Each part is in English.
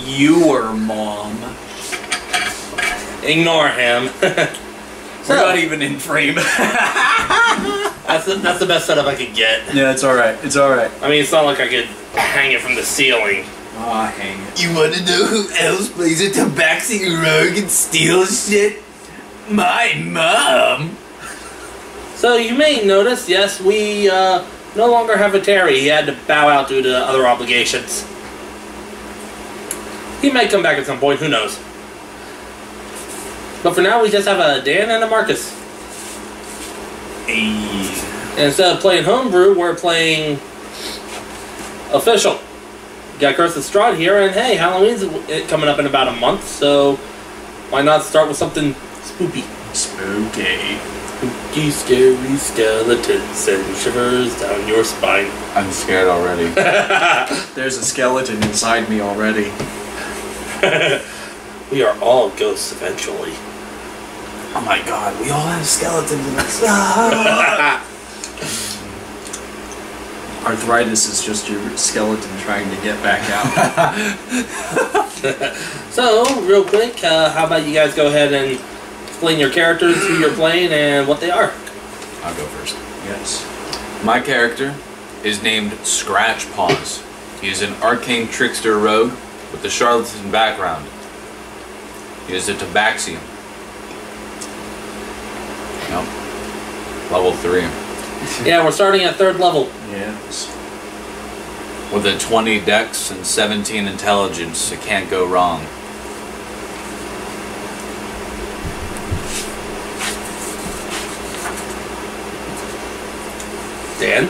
your mom. Ignore him. We're not even in frame. that's the best setup I could get. Yeah, it's alright. It's alright. I mean, it's not like I could hang it from the ceiling. Ah, hang it. You wanna know who else plays a tabaxi rogue and steals shit? My mom! So you may notice, yes, we no longer have a Terry. He had to bow out due to other obligations. He may come back at some point, who knows. But for now, we just have a Dan and a Marcus. Hey. And instead of playing homebrew, we're playing official. Got Curse of Strahd here, and hey, Halloween's coming up in about a month, so why not start with something spooky? Spooky. Spooky, scary skeletons send shivers down your spine. I'm scared already. There's a skeleton inside me already. We are all ghosts eventually. Oh my god, we all have skeletons in us. Arthritis is just your skeleton trying to get back out. So, real quick, how about you guys go ahead and explain your characters, who you're playing, and what they are. I'll go first. Yes. My character is named Scratch Paws. He is an arcane trickster rogue with a charlatan background. He is a tabaxium. Nope. Level 3. Yeah, we're starting at 3rd level. Yes. With a 20 dex and 17 intelligence, it can't go wrong. Dan?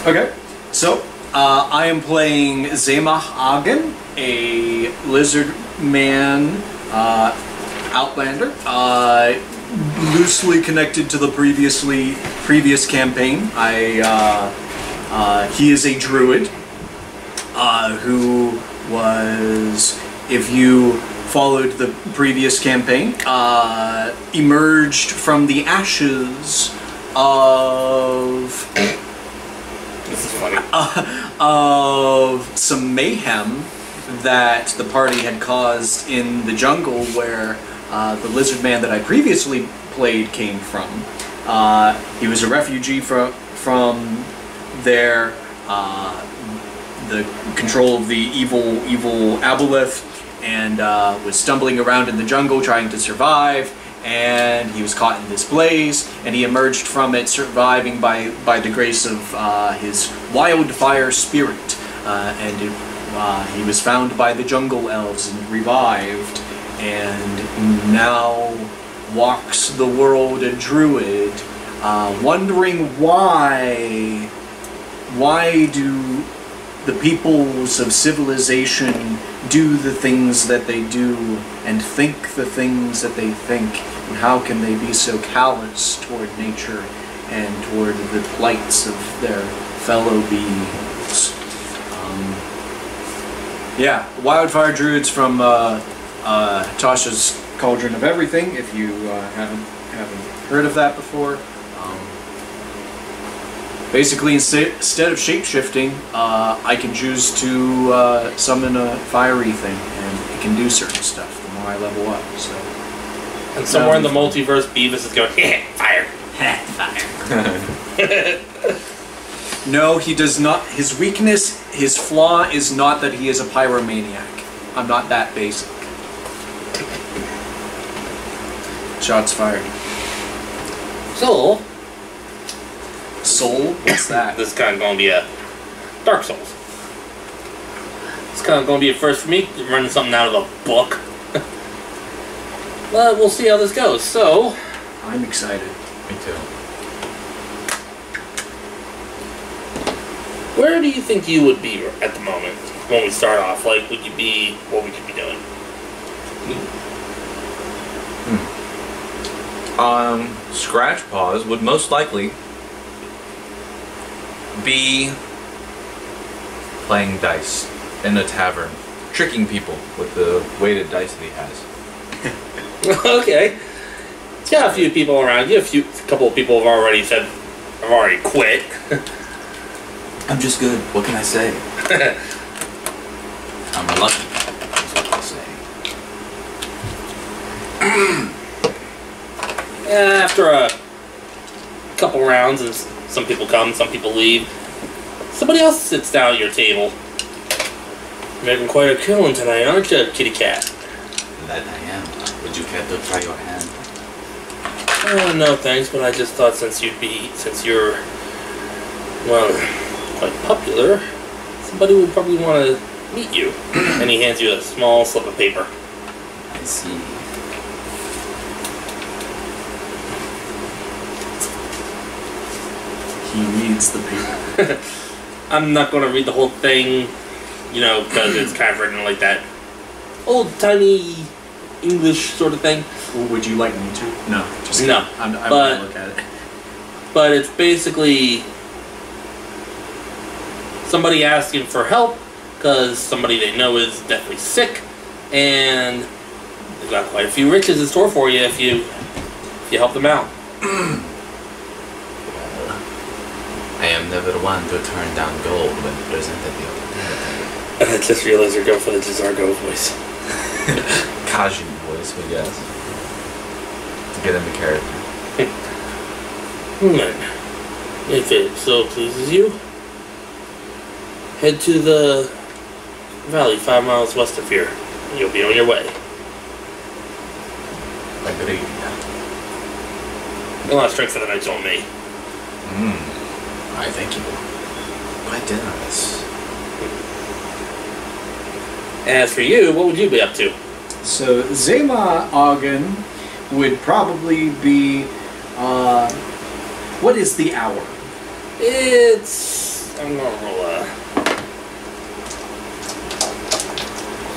Okay. So, I am playing Zemah Agen, a lizard man outlander, loosely connected to the previous campaign. He is a druid who was, if you followed the previous campaign, emerged from the ashes of This is funny. of some mayhem that the party had caused in the jungle where the lizard man that I previously played came from. He was a refugee from there, the control of the evil Aboleth, and was stumbling around in the jungle trying to survive, and he was caught in this blaze, and he emerged from it surviving by the grace of his wildfire spirit, and he was found by the jungle elves and revived, and now walks the world a druid, wondering why do the peoples of civilization do the things that they do and think the things that they think, and how can they be so callous toward nature and toward the plights of their fellow beings. Yeah, Wildfire Druids from Tasha's Cauldron of Everything, if you haven't heard of that before. Basically, instead of shape-shifting, I can choose to summon a fiery thing, and it can do certain stuff the more I level up, so... And somewhere in the multiverse, Beavis is going, fire! Fire! No, he does not. His weakness, his flaw is not that he is a pyromaniac. I'm not that basic. Shots fired. So, Soul? What's that? this is kind of going to be a Dark Souls. It's kind of going to be a first for me, running something out of a book. But we'll see how this goes. So, I'm excited. Me too. where do you think you would be at the moment when we start off? Like, would you be, what would you be doing? Scratch Paws would most likely be playing dice in a tavern, tricking people with the weighted dice that he has. Okay. It's got a few people around you. A couple of people have already said, I've already quit. I'm just good. What can I say? I'm lucky, is what they say. After a couple rounds, and some people come, some people leave, somebody else sits down at your table. You're making quite a killing tonight, aren't you, kitty cat? That I am. Would you care to try your hand? Oh, no thanks, but I just thought since you're, well, quite popular, somebody would probably want to meet you. And he hands you a small slip of paper. I see. He reads the paper. I'm not going to read the whole thing, you know, because it's kind of written like that old-timey English sort of thing. Would you like me to? No. Just No. I'm But- going to look at it. But it's basically somebody asking for help because somebody they know is deathly sick, and they've got quite a few riches in store for you if you help them out. Well, I am never one to turn down gold when presented the opportunity. I just realized you're going for the Desargo voice. Cajun voice, I guess. To get into character. If it so pleases you, head to the valley 5 miles west of here. You'll be on your way. Agreed. A lot of strength for the night's on me. I thank you. Quite generous. As for you, what would you be up to? So Zema Ogden would probably be. What is the hour? It's... I'm gonna roll a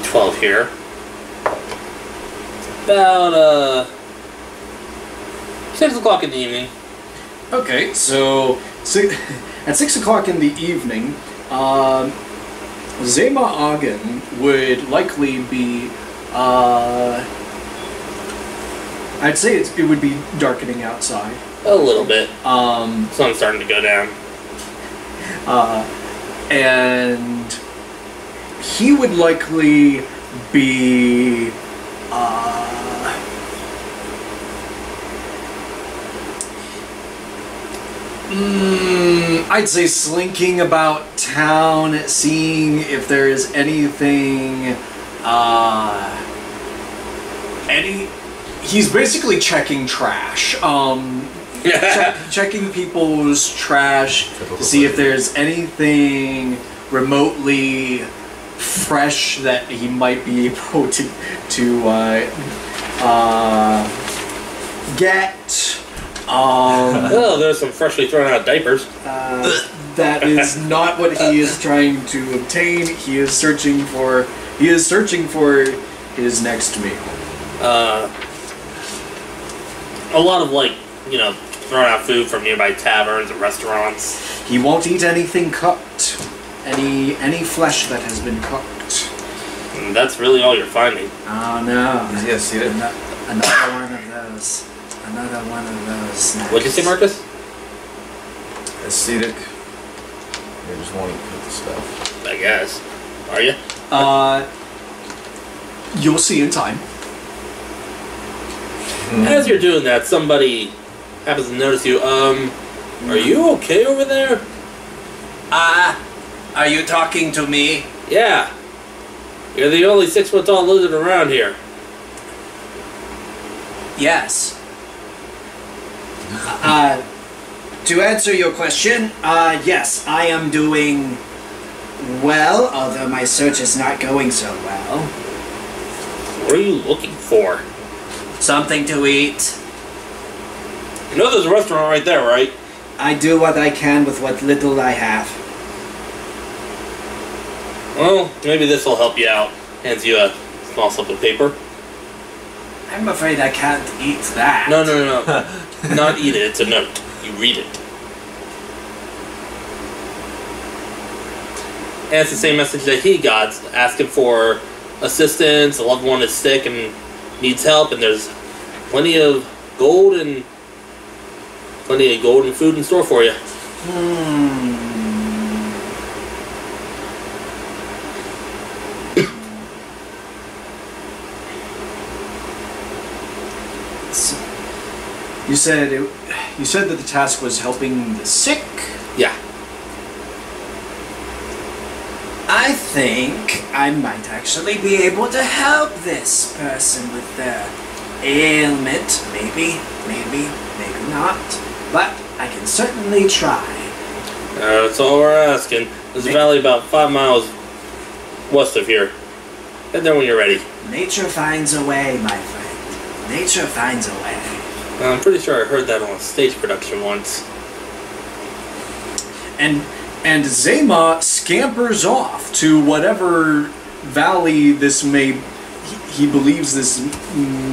12 here. About 6 o'clock in the evening. Okay, so at 6 o'clock in the evening, Zema Ogden would likely be. I'd say it would be darkening outside. A little bit. Sun's starting to go down. And he would likely be I'd say slinking about town, seeing if there is anything he's basically checking trash. Checking people's trash to see if there's anything remotely fresh that he might be able to get. Oh, there's some freshly thrown out diapers. That is not what he is trying to obtain. He is searching for his next meal. A lot of, like, you know, throwing out food from nearby taverns and restaurants. He won't eat anything cooked. Any flesh that has been cooked. And that's really all you're finding. Oh no. Yes, you did. Another one of those. Another one of those snacks. What'd you say, Marcus? Acidic. They just won't eat cooked stuff. I guess. Are you? You'll see in time. As you're doing that, somebody happens to notice you. Are you okay over there? Are you talking to me? Yeah. You're the only 6-foot-tall lizard around here. Yes. To answer your question, yes, I am doing well, although my search is not going so well. What are you looking for? Something to eat. You know there's a restaurant right there, right? I do what I can with what little I have. Well, maybe this will help you out. Hands you a small slip of paper. I'm afraid I can't eat that. No. Not eat it, it's a note. You read it. And it's the same message that he got, asking for assistance, a loved one is sick and needs help, and there's plenty of gold and food in store for you. You said that the task was helping the sick. Yeah. I think I might actually be able to help this person with their ailment. Maybe not. But I can certainly try. That's all we're asking. There's a valley about 5 miles west of here. Head there when you're ready. Nature finds a way, my friend. Nature finds a way. I'm pretty sure I heard that on a stage production once. And Zema scampers off to whatever valley this may. He believes this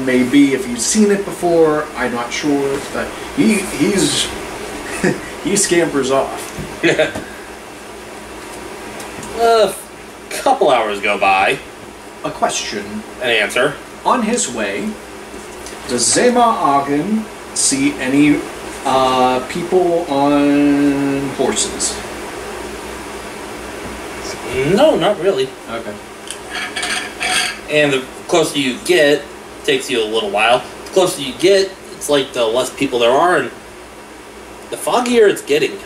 may be. If he's seen it before, I'm not sure, but he's he scampers off. A couple hours go by. A question. An answer. On his way, does Zema Agen see any people on horses? No, not really. Okay. And the closer you get, it takes you a little while. The closer you get, it's like the less people there are, and the foggier it's getting.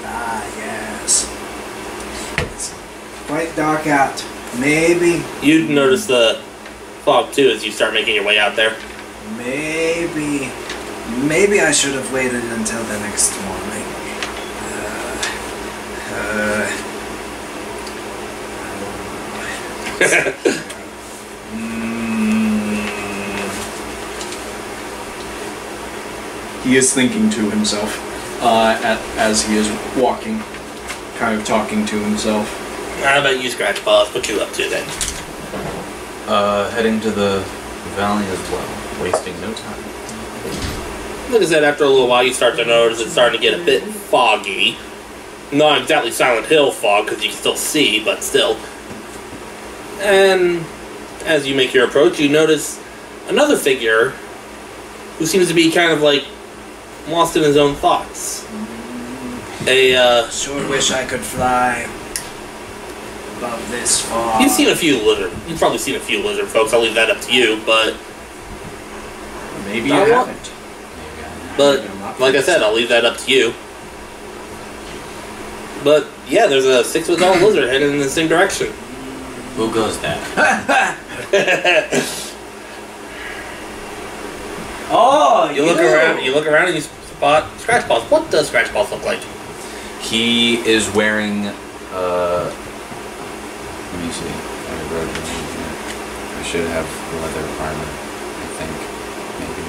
Ah, yes. It's quite dark out. Maybe. You'd notice the fog too as you start making your way out there. Maybe I should have waited until the next morning. He is thinking to himself as he is walking, kind of talking to himself. How about you, Scratch Paws? What you up to then? Heading to the valley as well, wasting no time. Like I said, after a little while you start to notice it's starting to get a bit foggy. Not exactly Silent Hill fog, because you can still see, but still. And as you make your approach, you notice another figure who seems to be kind of like lost in his own thoughts. Sure wish I could fly above this far. You've probably seen a few lizard folks. I'll leave that up to you, but Maybe Not you what? haven't. But like I said, I'll leave that up to you. But yeah, there's a 6-foot tall lizard heading in the same direction. Who goes that? Oh, You look around and you spot Scratch Paws. What does Scratch Paws look like? He is wearing, let me see. I should have leather armor, I think. Maybe.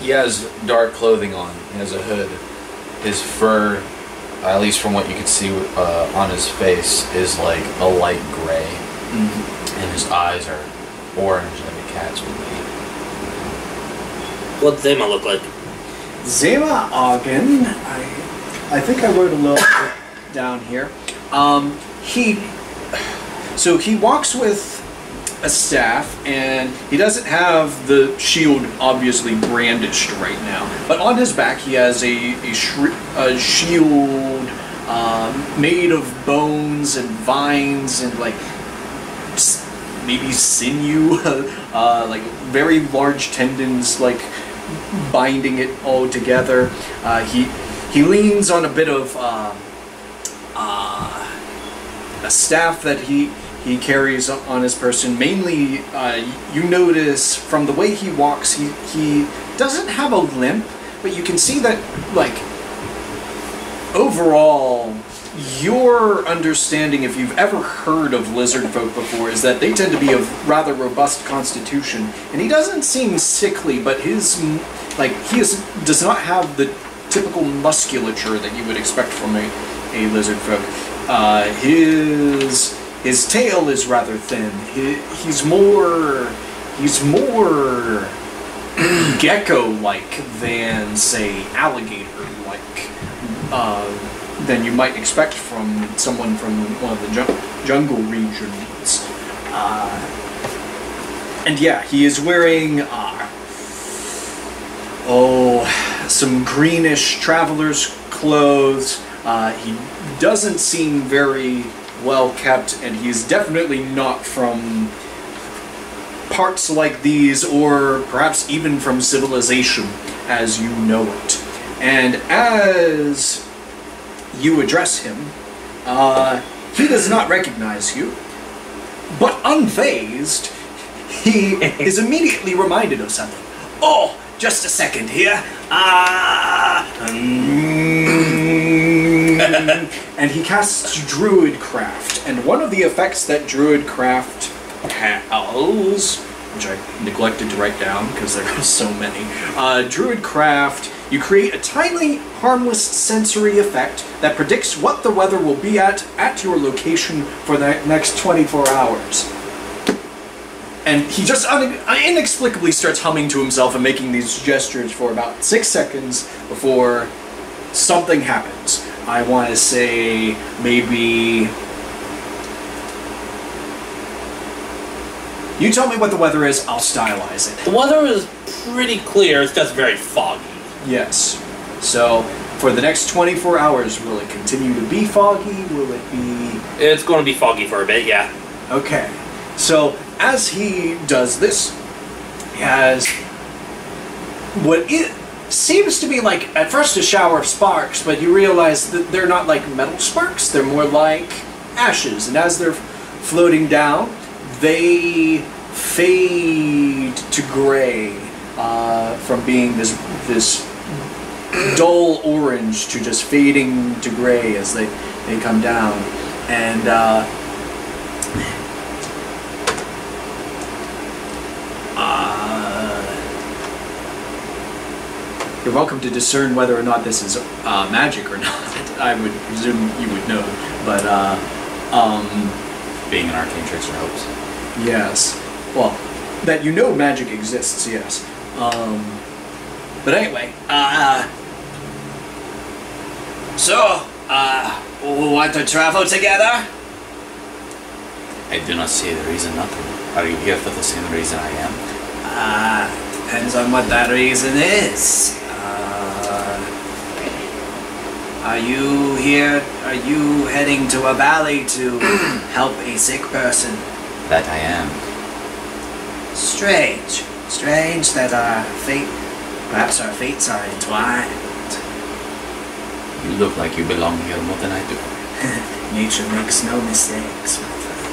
He has dark clothing on. He has a hood. His fur, at least from what you can see on his face, is like a light gray. Mm-hmm. And his eyes are orange like a cat's would be. What does Zema look like? Zema Agen, I think I wrote a little bit down here. He walks with a staff, and he doesn't have the shield obviously brandished right now. But on his back, he has a shield made of bones and vines and like maybe sinew, like very large tendons, like binding it all together. He leans on a bit of a staff that he carries on his person. Mainly, you notice from the way he walks, he doesn't have a limp, but you can see that, like, overall, your understanding, if you've ever heard of lizard folk before, is that they tend to be of rather robust constitution, and he doesn't seem sickly, but does not have the typical musculature that you would expect from a lizard folk. His tail is rather thin. He's more gecko-like than, say, alligator-like, than you might expect from someone from one of the jungle regions. some greenish traveler's clothes. He doesn't seem very well kept, and he's definitely not from parts like these, or perhaps even from civilization as you know it. And as you address him, he does not recognize you, but unfazed, he is immediately reminded of something. Oh, just a second here. And he casts Druid Craft, and one of the effects that Druid Craft has, which I neglected to write down because there are so many, Druid Craft, you create a tiny, harmless sensory effect that predicts what the weather will be at your location for the next 24 hours. And he just inexplicably starts humming to himself and making these gestures for about 6 seconds before something happens. I want to say maybe... You tell me what the weather is, I'll stylize it. The weather is pretty clear, it's just very foggy. Yes. So, for the next 24 hours, will it continue to be foggy? Will it be... It's going to be foggy for a bit, yeah. Okay. So, as he does this, he has what it seems to be like, at first, a shower of sparks, but you realize that they're not like metal sparks, they're more like ashes. And as they're floating down, they fade to gray from being this dull orange to just fading to gray as they come down. And you're welcome to discern whether or not this is magic or not. I would presume you would know, but Being an arcane trickster helps. yes. Well, that you know magic exists, yes. But anyway, So, want to travel together? I do not see the reason not to. Are you here for the same reason I am? Depends on what that reason is. Are you heading to a valley to help a sick person? That I am. Strange that perhaps our fates are entwined. You look like you belong here more than I do. Nature makes no mistakes, my friend.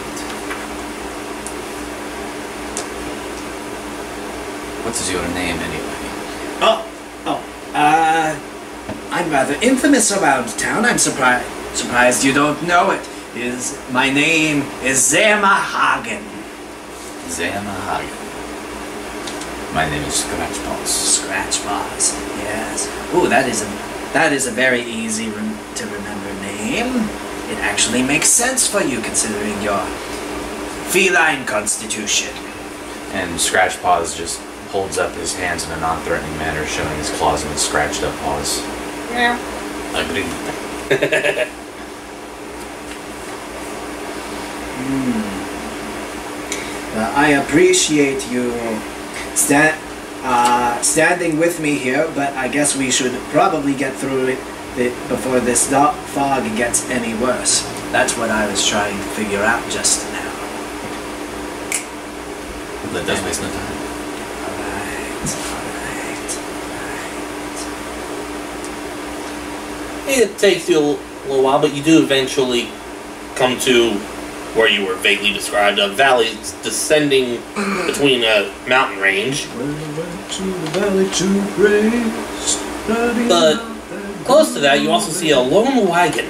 What is your name anyway? I'm rather infamous around town. I'm surprised you don't know it. My name is Zermahagen. Zermahagen. My name is Scratchpaws. Scratchpaws, yes. Ooh, that is a very easy to remember name. It actually makes sense for you considering your feline constitution. And Scratchpaws just holds up his hands in a non-threatening manner, showing his claws and his scratched up paws. Yeah. Agreed. I appreciate you standing with me here, but I guess we should probably get through it before this fog gets any worse. That's what I was trying to figure out just now. That does waste no time. It takes you a little while, but you do eventually come to where you were vaguely described, a valley descending between a mountain range. But close to that, you also see a lone wagon.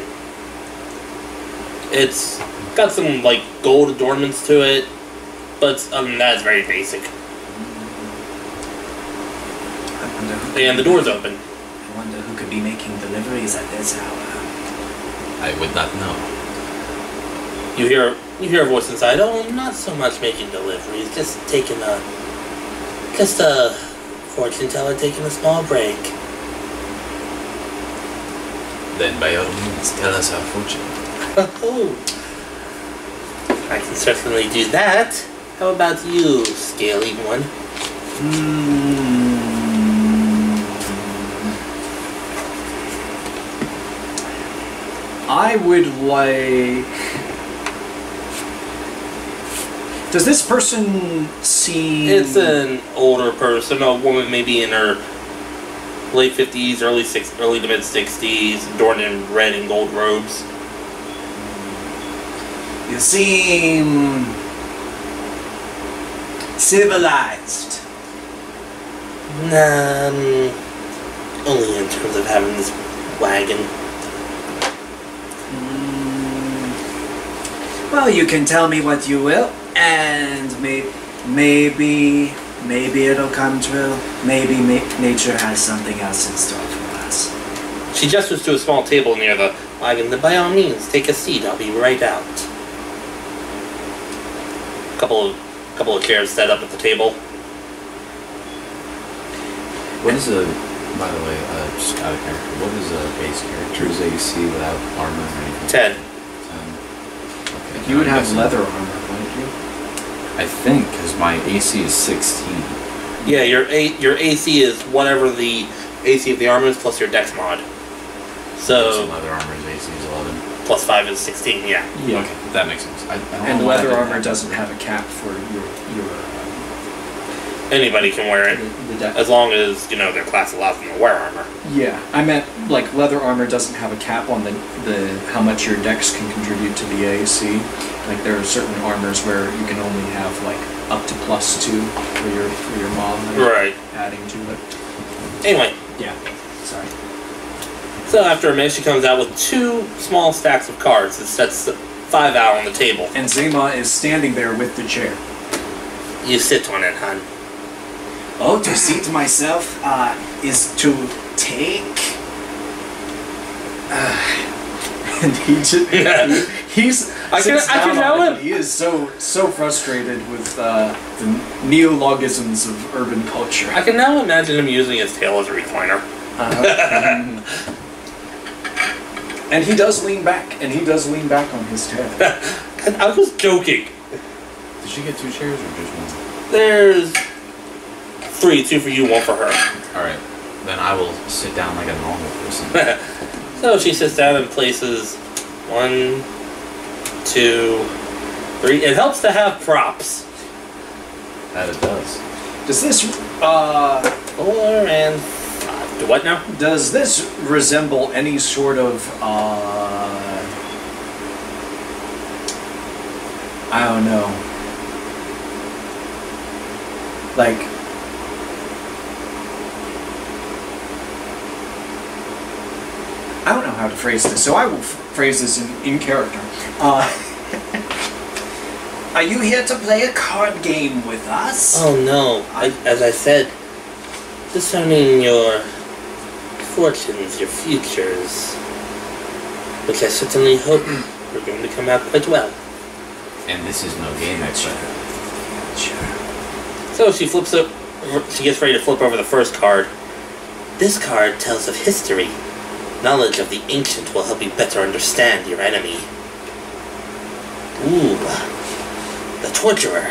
It's got some like gold adornments to it, but other than that, it's very basic. And the door's open. I wonder who could be making deliveries at this hour. I would not know. You hear a voice inside. Oh, not so much making deliveries, just a fortune teller taking a small break. Then by all means, tell us our fortune. Oh, I can certainly do that. How about you, scaly one? I would like... Does this person seem... It's an older person, a woman maybe in her late 50s, early to mid 60s, adorned in red and gold robes. You seem civilized. Only in terms of having this wagon. Well, you can tell me what you will, and maybe it'll come true. Maybe nature has something else in store for us. She gestures to a small table near the wagon. By all means, take a seat. I'll be right out. Couple of chairs set up at the table. What is a, by the way, just out of character, what is a base character's AC without armor or anything? 10. 10. Okay. You would have leather armor, wouldn't you? I think, because my AC is 16. Yeah, your AC is whatever the AC of the armor is plus your dex mod. So leather armor's AC is 11. plus 5 is 16, yeah. Yeah. Okay, that makes sense. I don't And know why leather I didn't armor have doesn't that. have a cap for your Anybody can wear it, the deck. as long as, their class allows them to wear armor. Yeah, I meant like leather armor doesn't have a cap on the how much your dex can contribute to the AC. Like there are certain armors where you can only have like up to +2 for your mod. Right. Adding to it. Anyway, Yeah. Sorry. so after a minute, she comes out with 2 small stacks of cards and sets 5 out on the table. And Zema is standing there with the chair. You sit on it, hon. Oh, to seat myself is to take. And he's I can sits down know on it, him. but he is so frustrated with the neologisms of urban culture. I can now imagine him using his tail as a recliner. And he does lean back, on his tail. I was joking. Did she get 2 chairs or just 1? There's 3, 2 for you, 1 for her. Alright, then I will sit down like a normal person. So she sits down and places 1, 2, 3. It helps to have props. That it does. Does this 4 and 5. What now? does this resemble any sort of I don't know, like I don't know how to phrase this, so I will phrase this in character. Are you here to play a card game with us? Oh no, as I said, discerning your fortunes, your futures, which I certainly hope are going to come out quite well. And this is no game expert. Sure. So she flips it. She gets ready to flip over the first card. This card tells of history. Knowledge of the ancient will help you better understand your enemy. Ooh, the Torturer.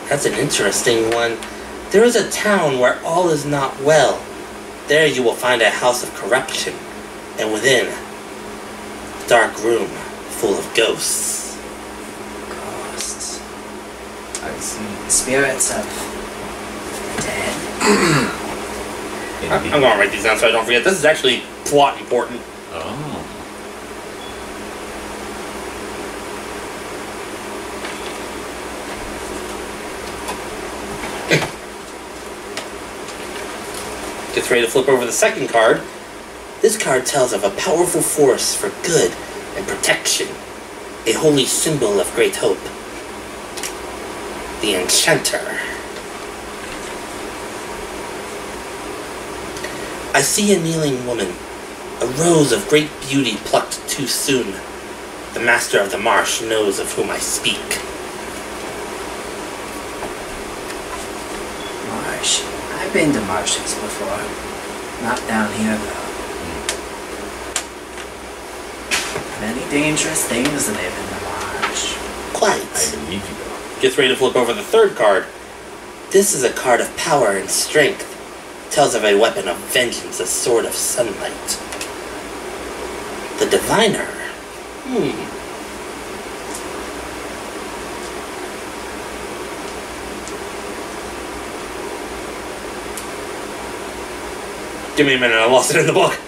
That's an interesting one. There is a town where all is not well. There you will find a house of corruption, and within, a dark room full of ghosts. Ghosts. I see. Spirits of the dead. I'm going to write these down so I don't forget. This is actually plot important. Oh. Gets ready to flip over the second card. This card tells of a powerful force for good and protection. A holy symbol of great hope. The Enchanter. I see a kneeling woman. A rose of great beauty plucked too soon. The master of the marsh knows of whom I speak. Marsh. I've been to marshes before. Not down here, though. Many dangerous things live in the marsh. Quite. I believe you go. Gets ready to flip over the third card. This is a card of power and strength. Tells of a weapon of vengeance, a sword of sunlight. The diviner. Give me a minute, I lost it in the book.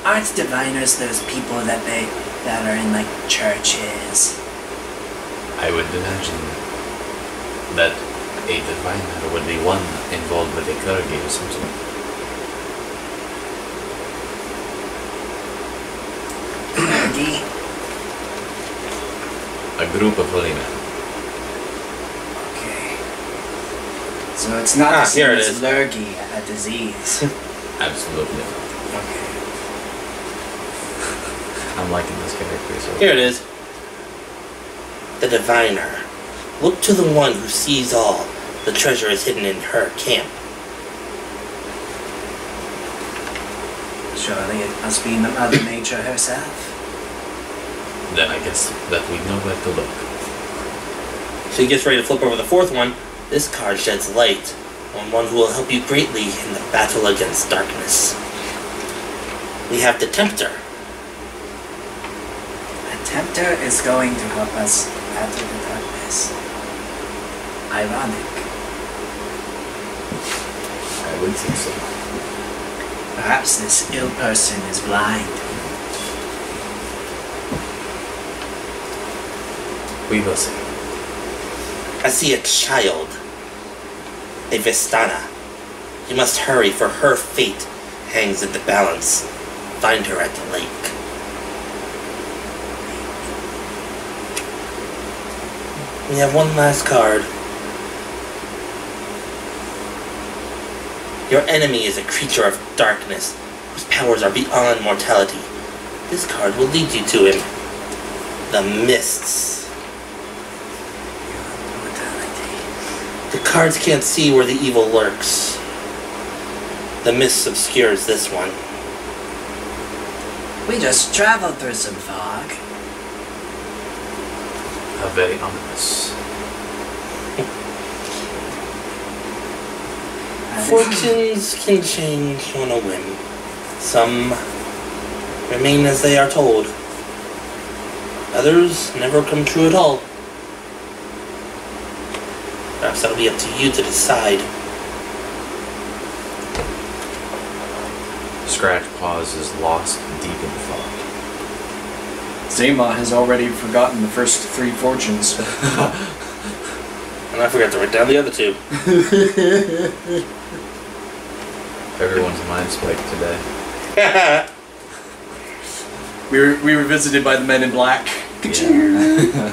Aren't diviners those people that are in like churches? I would imagine that a diviner would be one involved with a clergy or something. Clergy? A group of holy men. Okay. So it's not the same here it as is. lurgy, a disease. Absolutely. Okay. I'm liking this character so Here it is. The diviner. Look to the one who sees all. The treasure is hidden in her camp. Surely it must be Mother Nature herself. Then I guess that we know where to look. So he gets ready to flip over the fourth one. This card sheds light on one who will help you greatly in the battle against darkness. We have the Tempter. A tempter is going to help us battle the darkness. Ironic. I would think so. Perhaps this ill person is blind. We will see. I see a child. A Vistana. You must hurry, for her fate hangs in the balance. Find her at the lake. We have one last card. Your enemy is a creature of darkness, whose powers are beyond mortality. This card will lead you to him. The Mists. The cards can't see where the evil lurks. The Mist obscures this one. We just traveled through some fog. How very ominous. Fortunes can change on a whim. Some remain as they are told. Others never come true at all. Perhaps that'll be up to you to decide. Scratch Paws is lost deep in thought. Zema has already forgotten the first three fortunes. And I forgot to write down the other two. Everyone's mind spiked today. We were visited by the men in black. Yeah.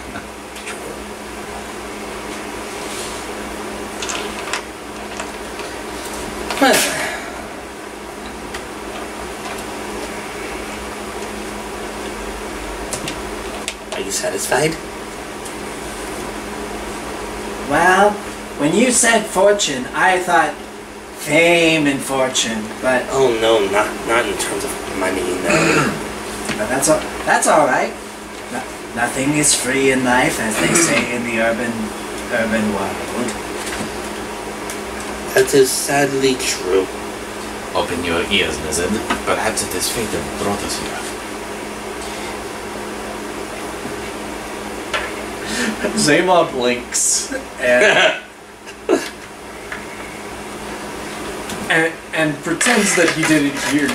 Are you satisfied? Well, when you said fortune, I thought fame and fortune, but Oh no, not in terms of money, no. but that's all right. Nothing is free in life, as they say in the urban world. That is sadly true. Open your ears, lizard. Perhaps it is fate that brought us here. Zema blinks and pretends that he didn't hear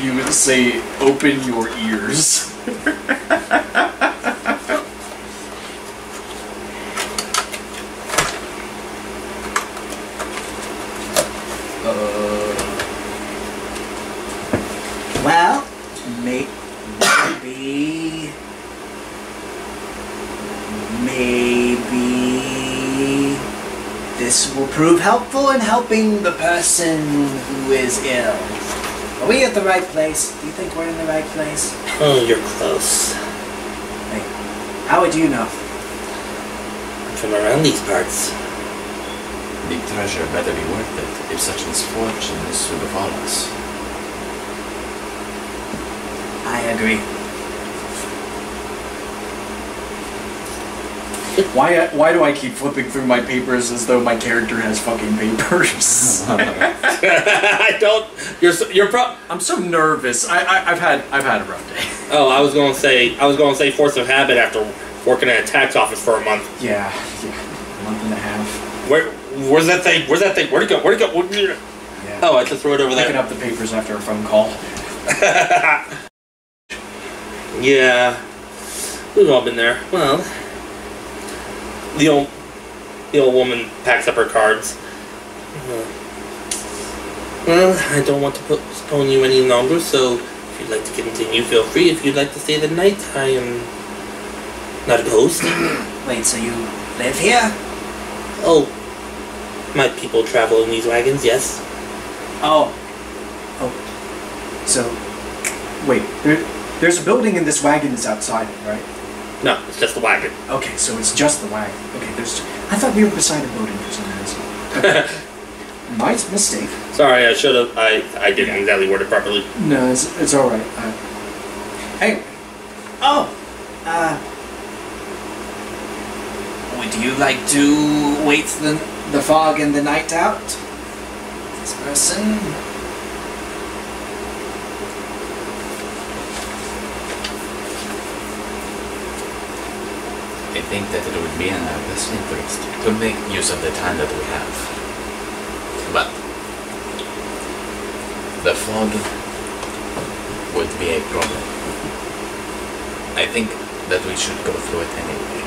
you say, "Open your ears." Well, maybe this will prove helpful in helping the person who is ill. Are we at the right place? Do you think we're in the right place? Oh, you're close. Hey, how would you know? I'm from around these parts. The treasure better be worth it if such misfortune is to befall us. I agree. Why do I keep flipping through my papers as though my character has fucking papers? I don't. I'm so nervous. I've had a rough day. Oh, I was going to say force of habit after working at a tax office for a month. Yeah, a month and a half. Where's that thing? Where'd it go? Yeah. Oh, I just threw it over there. Picking up the papers after a phone call. Yeah, we've all been there. Well, the old woman packs up her cards. Well, I don't want to postpone you any longer, so if you'd like to continue, feel free. If you'd like to stay the night, I am not opposed. Wait, so you live here? Oh, my people travel in these wagons, yes. Oh. So, wait, there's a building and this wagon is outside, right? No, it's just the wagon. Okay, so it's just the wagon. Okay, I thought we were beside a building for some reason. Okay. My mistake. Sorry, I should have. I didn't exactly word it properly. No, it's all right. Hey. Oh. Would you like to wait the fog and the night out? This person. I think that it would be in our best interest to make use of the time that we have. But the fog would be a problem. I think that we should go through it anyway.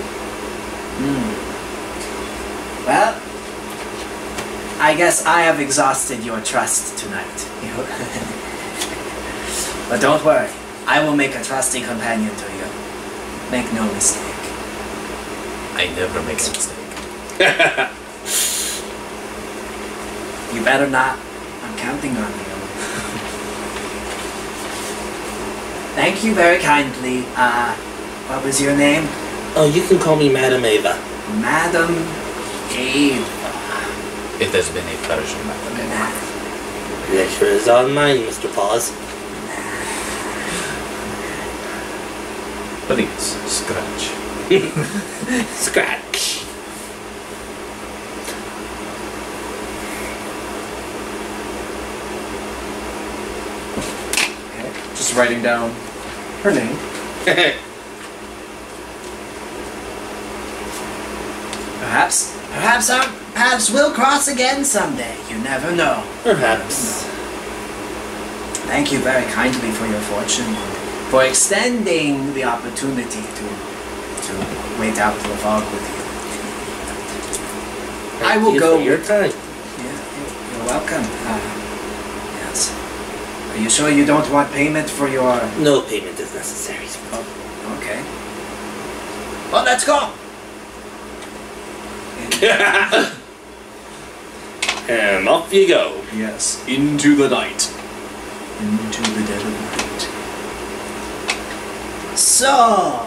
Well, I guess I have exhausted your trust tonight. But don't worry, I will make a trusty companion to you. Make no mistake. I never make a mistake. You better not. I'm counting on you. Thank you very kindly. What was your name? Oh, you can call me Madam Ava. Madam Ava. It has been a pleasure, Madam. Pleasure is all mine, Mr. Paws. Please, scratch. Scratch. Okay, just writing down her name. Perhaps our paths will cross again someday. You never know. Perhaps. Thank you very kindly for your fortune and for extending the opportunity to wait out the fog with you. I will go for your time. Yeah, you're welcome. Yes. Are you sure you don't want payment for your... No payment is necessary. Oh, okay. Well, let's go. And off you go. Yes, into the night. Into the dead of night. So,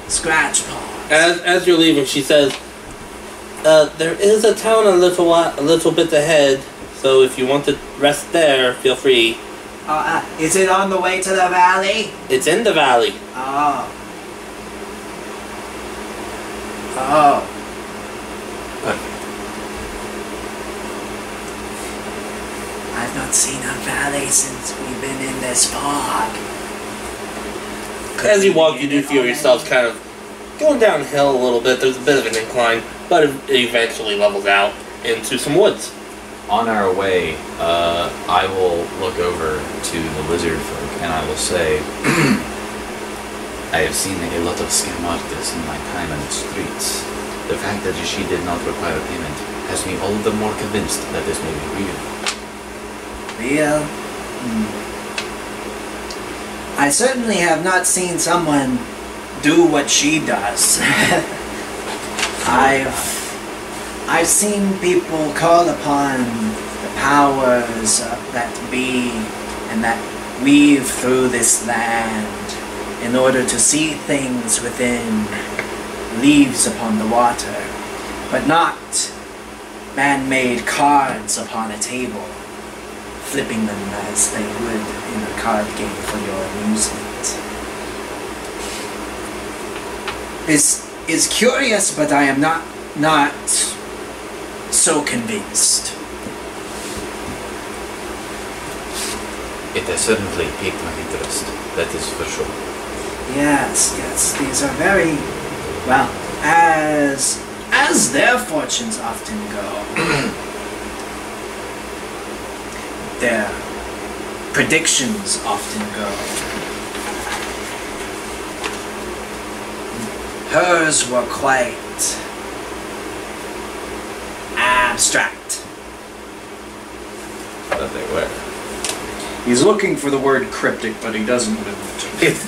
Scratch Paws. As you're leaving, she says, "There is a town a little bit ahead. So if you want to rest there, feel free." Is it on the way to the valley? It's in the valley. Oh. I've not seen a valley since we've been in this fog. As you walk, you do feel yourselves kind of going downhill a little bit. There's a bit of an incline, but it eventually levels out into some woods. On our way, I will look over to the lizard folk and I will say, I have seen a lot of scam artists in my time in the streets. The fact that she did not require payment has me all the more convinced that this may be real. Real? I certainly have not seen someone do what she does. I've seen people call upon the powers that be and that weave through this land in order to see things within leaves upon the water, but not man-made cards upon a table, flipping them as they would in a card game for your amusement. is curious, but I am not so convinced. It has certainly piqued my interest, that is for sure. Yes, these are very, well, as their fortunes often go, their predictions often go. Hers were quite abstract. That they were. He's looking for the word cryptic, but he doesn't know it.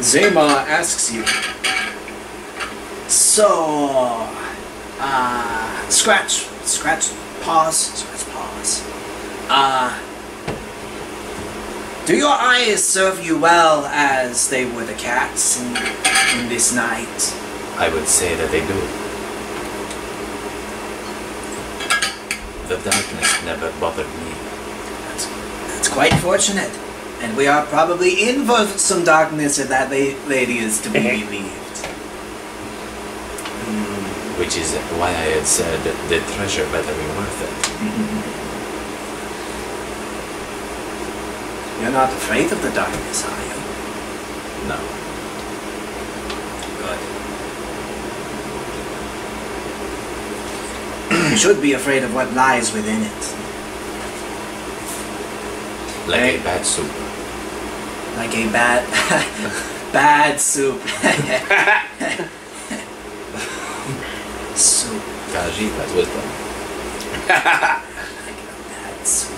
Zema asks you. So, scratch, pause. Do your eyes serve you well as they were the cats in this night? I would say that they do. The darkness never bothered me. That's quite fortunate. And we are probably in for some darkness if that lady is to be believed. Which is why I had said the treasure better be worth it. You're not afraid of the darkness, are you? No. Good. You should be afraid of what lies within it. Like a bad soup. Like a bad bad soup. Soup. Kaji has wisdom. Bad soup.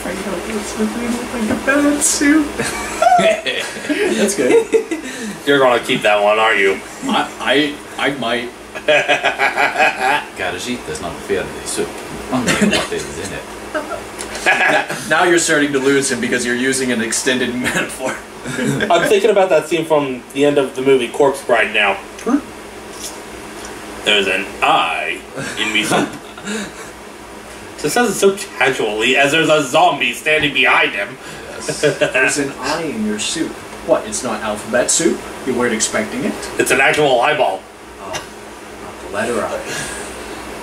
Like a bad soup. That's good. You're gonna keep that one, aren't you? I might. Kaji does not fear the soup. Only what is in it. Now you're starting to lose him because you're using an extended metaphor. I'm thinking about that scene from the end of the movie Corpse Bride now. There's an eye in me soup. Just says it so casually, as there's a zombie standing behind him. Yes. There's an eye in your soup. What, it's not alphabet soup? You weren't expecting it? It's an actual eyeball. Oh, not the letter I.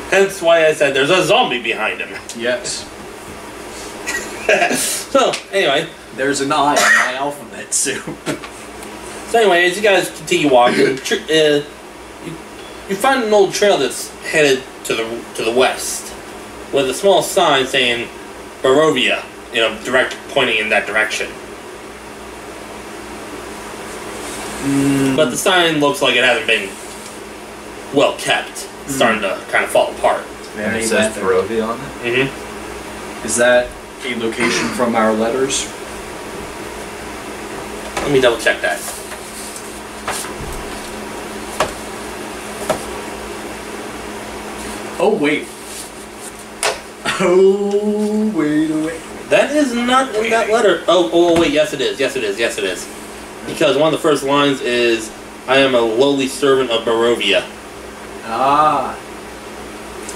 Hence why I said there's a zombie behind him. Yes. So, anyway. There's an eye in my alphabet soup. So anyway, as you guys continue walking, you find an old trail that's headed to the west, with a small sign saying Barovia, pointing in that direction. But the sign looks like it hasn't been well kept. It's starting to kind of fall apart. And it says Barovia on it? Mm-hmm. Is that a location from our letters? Let me double check that. Oh, wait. Oh, wait. That is not in that letter. Oh, wait, yes it is. Because one of the first lines is, I am a lowly servant of Barovia. Ah.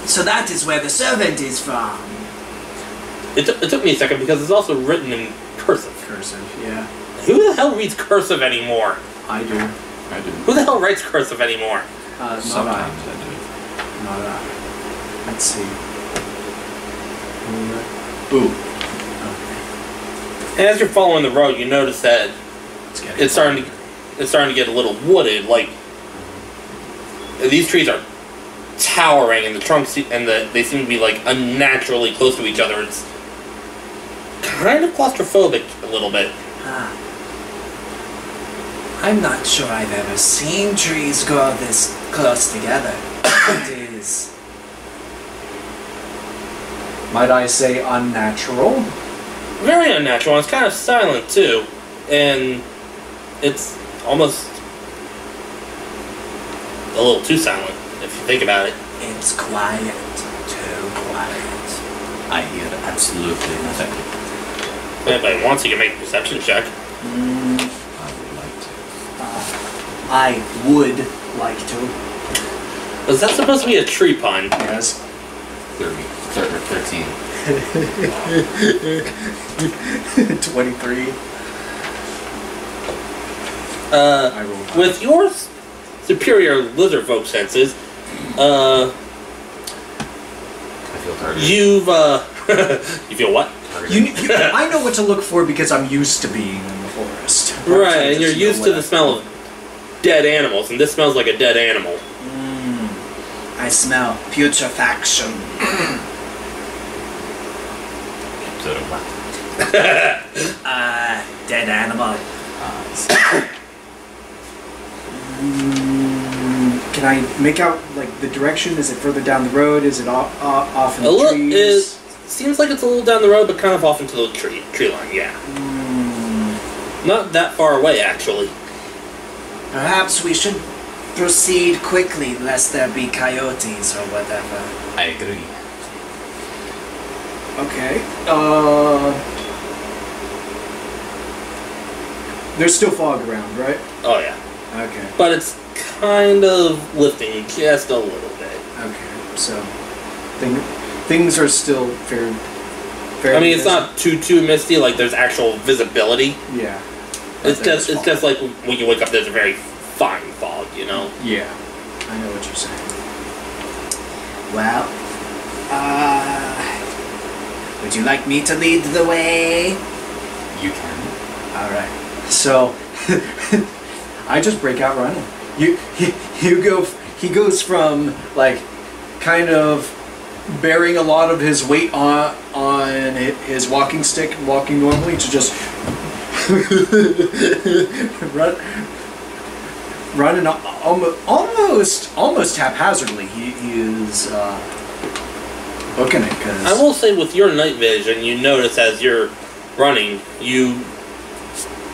So that is where the servant is from. It took me a second because it's also written in cursive. Cursive, yeah. Who the hell reads cursive anymore? I do. Who the hell writes cursive anymore? Sometimes I do. Not I. Let's see. Ooh. And as you're following the road, you notice that it's starting to get a little wooded. Like these trees are towering, and the trunks they seem to be like unnaturally close to each other. It's kind of claustrophobic a little bit. I'm not sure I've ever seen trees grow this close together. It is, might I say, unnatural? Very unnatural. And it's kind of silent too, and it's almost a little too silent if you think about it. it's quiet. Too quiet. I hear absolutely nothing. If anybody wants, you can make a perception check. I would like to. I would like to. Was that supposed to be a tree pun? Yes. 13. 23. I rolled With your superior lizard folk senses, I feel targeted. you've you feel what? I know what to look for because I'm used to being in the forest. Right, and you're used to the smell of dead animals, and this smells like a dead animal. I smell putrefaction. So do what? Dead animal. Can I make out like the direction? Is it further down the road? Is it off in the trees? It seems like it's a little down the road, but kind of off into the tree line. Yeah, not that far away actually. Perhaps we should proceed quickly, lest there be coyotes or whatever. I agree. Okay. There's still fog around, right? Oh yeah, Okay. but it's kind of lifting just a little bit. Okay. So things are still fairly. I mean, it's not too misty. Like there's actual visibility. Yeah. It's just like when you wake up, there's a very fine fog, you know. Yeah. I know what you're saying. Well, would you like me to lead the way? You can. Alright. So I just break out running. He goes from like kind of bearing a lot of his weight on his walking stick, walking normally, to just running almost haphazardly. He is booking it because I will say, with your night vision, you notice as you're running, you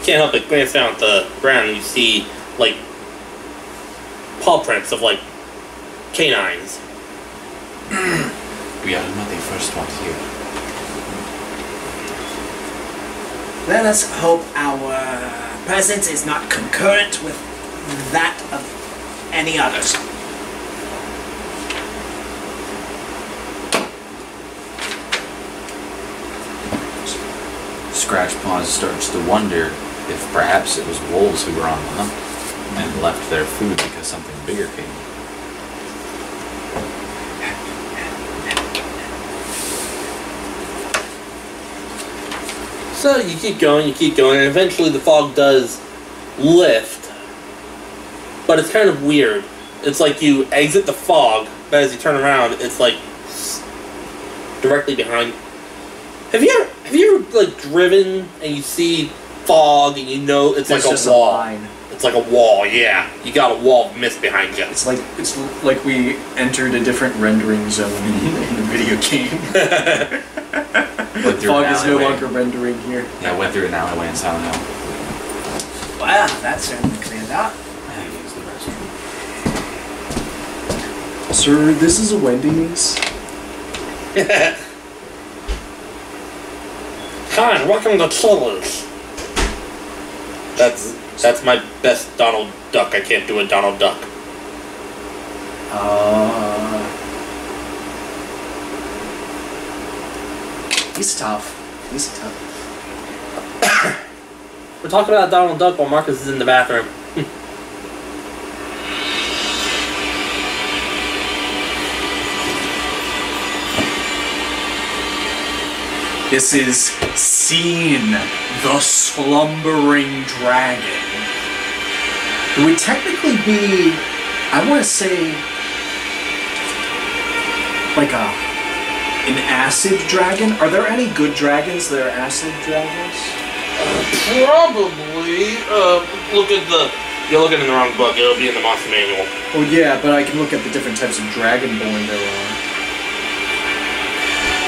can't help but glance down at the ground and you see like paw prints of like canines. We are not the first one here. Let us hope our presence is not concurrent with that of any others. Scratchpaws starts to wonder if perhaps it was wolves who were on the hunt and left their food because something bigger came. So you keep going, and eventually the fog does lift. But it's kind of weird. It's like you exit the fog, but as you turn around, it's like directly behind. Have you ever like driven and you see fog and you know it's like just a wall? line. It's like a wall, yeah. You got a wall of mist behind you. It's like we entered a different rendering zone in the video game. Went through Fog an is no alleyway. longer rendering here. Yeah, I went through an alleyway in Silent Hill. Well, that certainly cleared up. I used the restroom. Sir, this is a Wendy's. Hi, welcome to Chili's. That's my best Donald Duck. I can't do a Donald Duck. He's tough. He's tough. We're talking about Donald Duck while Marcus is in the bathroom. This is Scene, the slumbering dragon. It would technically be, I want to say, like an acid dragon. Are there any good dragons that are acid dragons? Probably. You're looking in the wrong book. It'll be in the monster manual. Oh yeah, but I can look at the different types of dragonborn there are.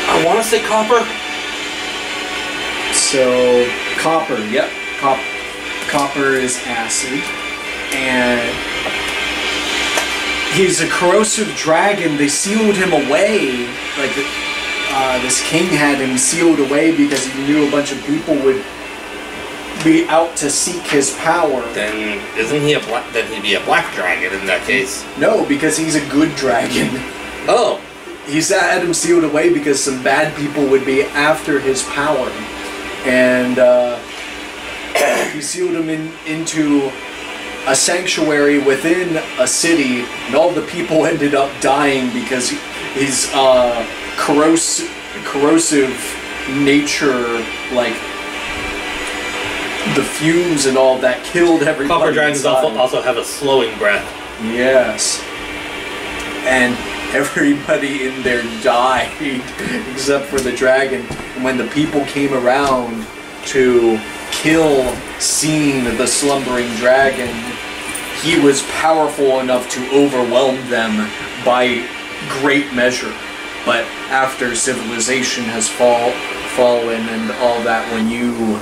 I want to say copper. So, copper, yep. Copper is acid. And he's a corrosive dragon. They sealed him away. Like, this king had him sealed away because he knew a bunch of people would be out to seek his power. Then isn't he then he'd be a black dragon in that case. No, because he's a good dragon. Oh. had him sealed away because some bad people would be after his power, and he sealed him into a sanctuary within a city, and all the people ended up dying because his corrosive nature, like the fumes and all that, killed everybody. Copper dragons inside. also have a slowing breath. Yes. And everybody in there died except for the dragon. And when the people came around to kill Scene, the slumbering dragon, he was powerful enough to overwhelm them by great measure. But after civilization has fallen and all that, when you,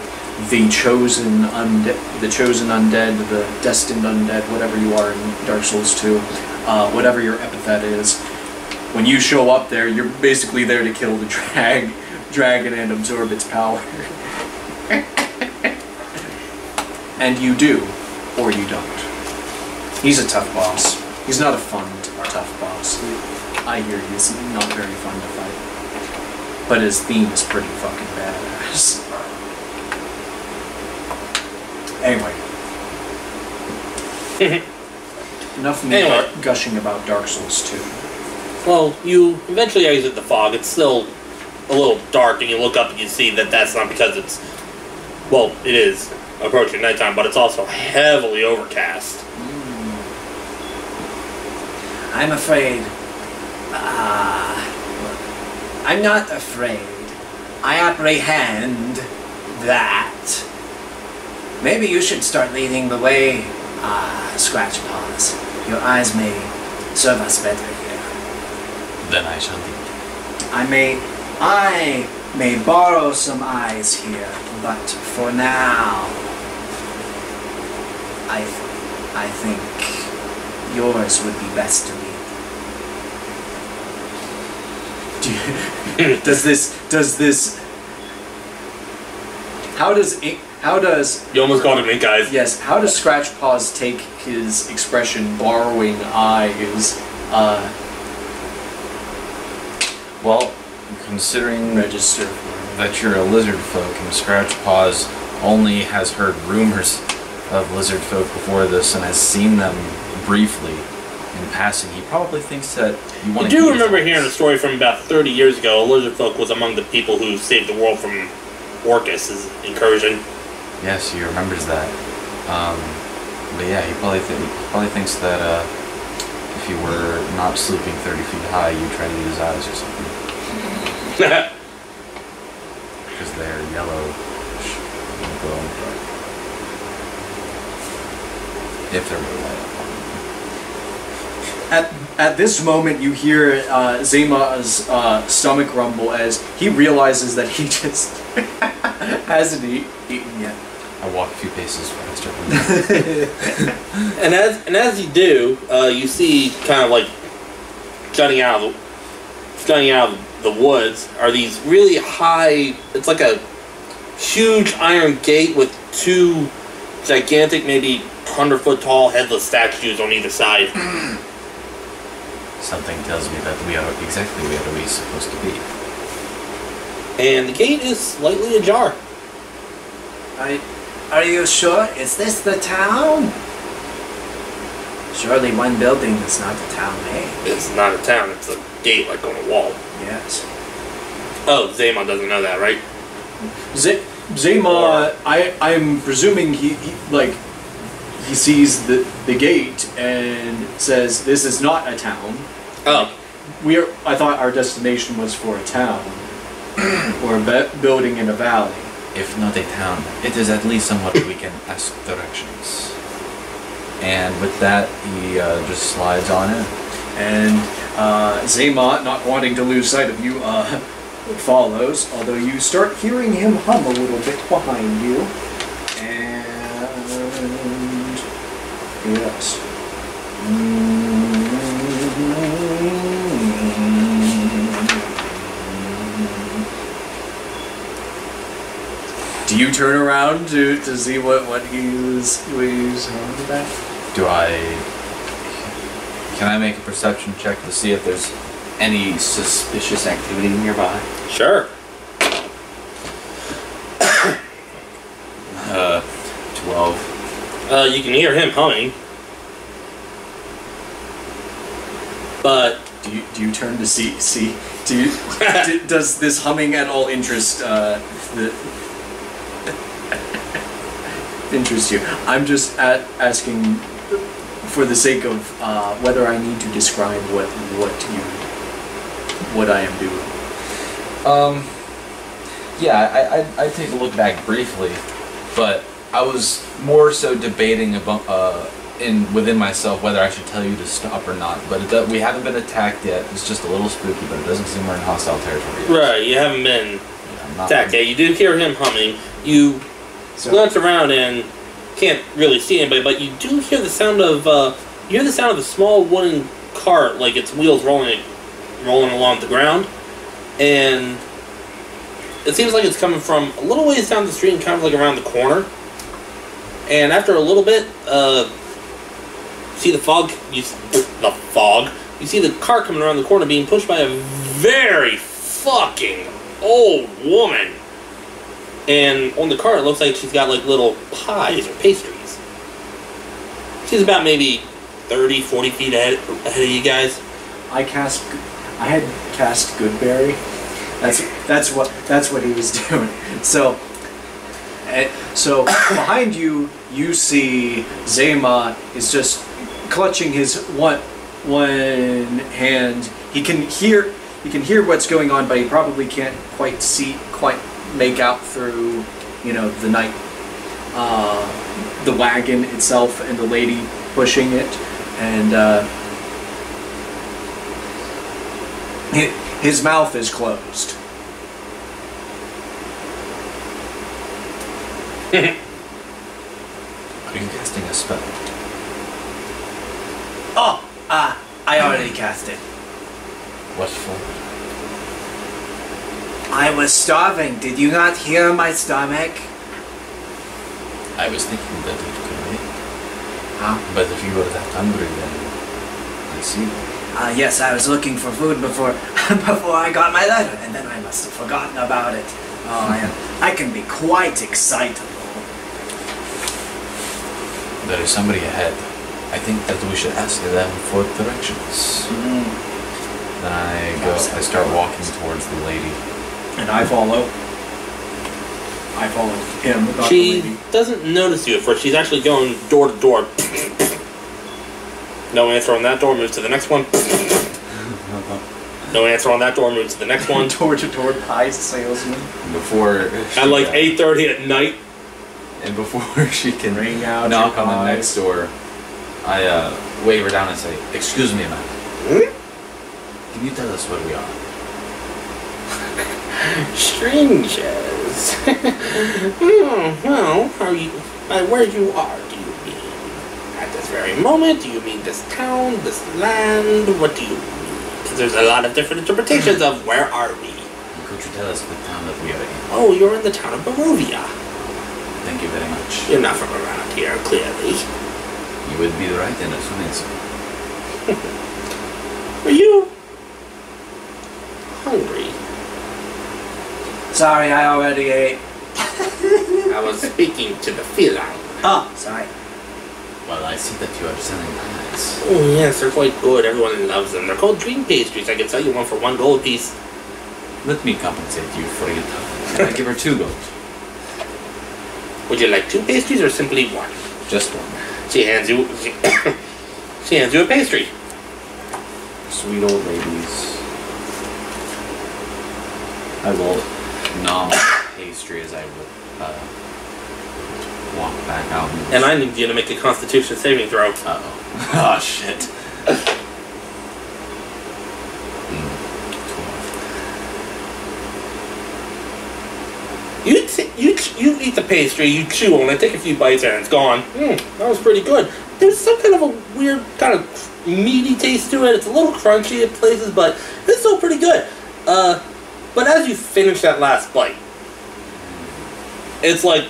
the chosen undead, the destined undead, whatever you are in Dark Souls 2, whatever your epithet is, when you show up there, you're basically there to kill the dragon and absorb its power. And you do, or you don't. He's a tough boss. He's not a fun, tough boss. I hear he's not very fun to fight. But his theme is pretty fucking badass. Anyway. Enough of me gushing about Dark Souls 2. Well, you eventually exit the fog. It's still a little dark, and you look up and you see that that's not because it's... Well, it is approaching nighttime, but it's also heavily overcast. I'm afraid. I'm not afraid. I apprehend that. Maybe you should start leading the way, Scratch Paws. Your eyes may serve us better here. Then I shall lead. I may borrow some eyes here, but for now, I think yours would be best to lead. Does this? How does? You almost called him Ink Eyes. Yes. How does Scratch Paws take his expression "borrowing eyes"? Well, considering Register. that you're a lizard folk and Scratch Paws only has heard rumors of lizard folk before this and has seen them briefly in passing, he probably thinks that you want to. I do remember hearing a story from about 30 years ago. A lizard folk was among the people who saved the world from Orcus' incursion. Yes, he remembers that. But yeah, he probably thinks that if you were not sleeping 30 feet high, you try to eat his eyes or something. Because they're yellowish and glow in the dark. If they're really light up. At this moment, you hear Zema's stomach rumble as he realizes that he just hasn't eaten yet. I walk a few paces faster. and as you do, you see kind of like jutting out of the woods are these really high. It's like a huge iron gate with two gigantic, maybe 100-foot tall headless statues on either side. Something tells me that we are exactly where we're supposed to be. And the gate is slightly ajar. Are you sure? Is this the town? Surely one building is not a town name. It's not a town, it's a gate like on a wall. Yes. Oh, Zema doesn't know that, right? Zema, I'm presuming he sees the gate and says, "This is not a town." Oh. I thought our destination was for a town or a building in a valley. If not a town, it is at least somewhat we can ask directions. And with that, he just slides on in. And Zema, not wanting to lose sight of you, follows, although you start hearing him hum a little bit behind you. And yes. Do you turn around to see what he's talking about? Can I make a perception check to see if there's Any suspicious activity nearby? Sure. 12. You can hear him humming. But Do you turn to see? Does this humming at all interest interest you? I'm just asking for the sake of whether I need to describe what I am doing. Yeah, I take a look back briefly, but I was more so debating about within myself whether I should tell you to stop or not. But we haven't been attacked yet. It's just a little spooky, but it doesn't seem we're in hostile territory yet. right, you haven't been Not attacked yet. You do hear him humming. You glance around and can't really see anybody, but you do hear the sound of a small wooden cart, like its wheels rolling along the ground, and it seems like it's coming from a little ways down the street and kind of like around the corner. And after a little bit, see the fog. You see the car coming around the corner, being pushed by a very fucking old woman. And on the car, it looks like she's got like little pies or pastries. She's about maybe 30, 40 feet ahead of you guys. I had cast Goodberry. That's what he was doing. So behind you, you see Zema is just clutching his one hand. He can hear what's going on, but he probably can't quite make out through, the night, the wagon itself and the lady pushing it, and his mouth is closed. Are you casting a spell? Oh, I already cast it. What for? I was starving. Did you not hear my stomach? I was thinking that it could be. Huh? But if you were that hungry, then I see. Yes, I was looking for food before I got my letter, and then I must have forgotten about it. Oh, I can be quite excitable. There is somebody ahead. I think that we should ask them for directions. Then I start walking towards the lady. And I follow him. Not the She lady. doesn't notice you at first. She's actually going door to door. No answer on that door, moves to the next one. No answer on that door, moves to the next one. Door-to-door pie salesman. Before At like 8:30 at night. and before she can Ring out knock your on the pies. next door, I wave her down and say, "Excuse me, ma'am. Can you tell us where we are?" Strangers. Well, where you are, do you mean? At this very moment? Do you mean this town, this land? What do you mean? Because there's a lot of different interpretations of where are we. Could you tell us the town that we are in? Oh, you're in the town of Barovia. Thank you very much. You're not from around here, clearly. You would be right in assuming so. Are you hungry? Sorry, I already ate. I was speaking to the feline. Oh, sorry. Well, I see that you are selling pies. Oh yes, they're quite good. Everyone loves them. They're called dream pastries. I can sell you one for $1 a piece. Let me compensate you for your time. And I give her 2 gold. Would you like 2 pastries or simply 1? Just 1. She hands you she hands you a pastry. Sweet old ladies. I will nom pastry as I would walk back out. And I need you to make a Constitution saving throw. Uh-oh. Oh, shit. 12. You eat the pastry, you chew on it, take a few bites and it's gone. That was pretty good. There's some kind of a weird kind of meaty taste to it. It's a little crunchy at places, but it's still pretty good. But as you finish that last bite, it's like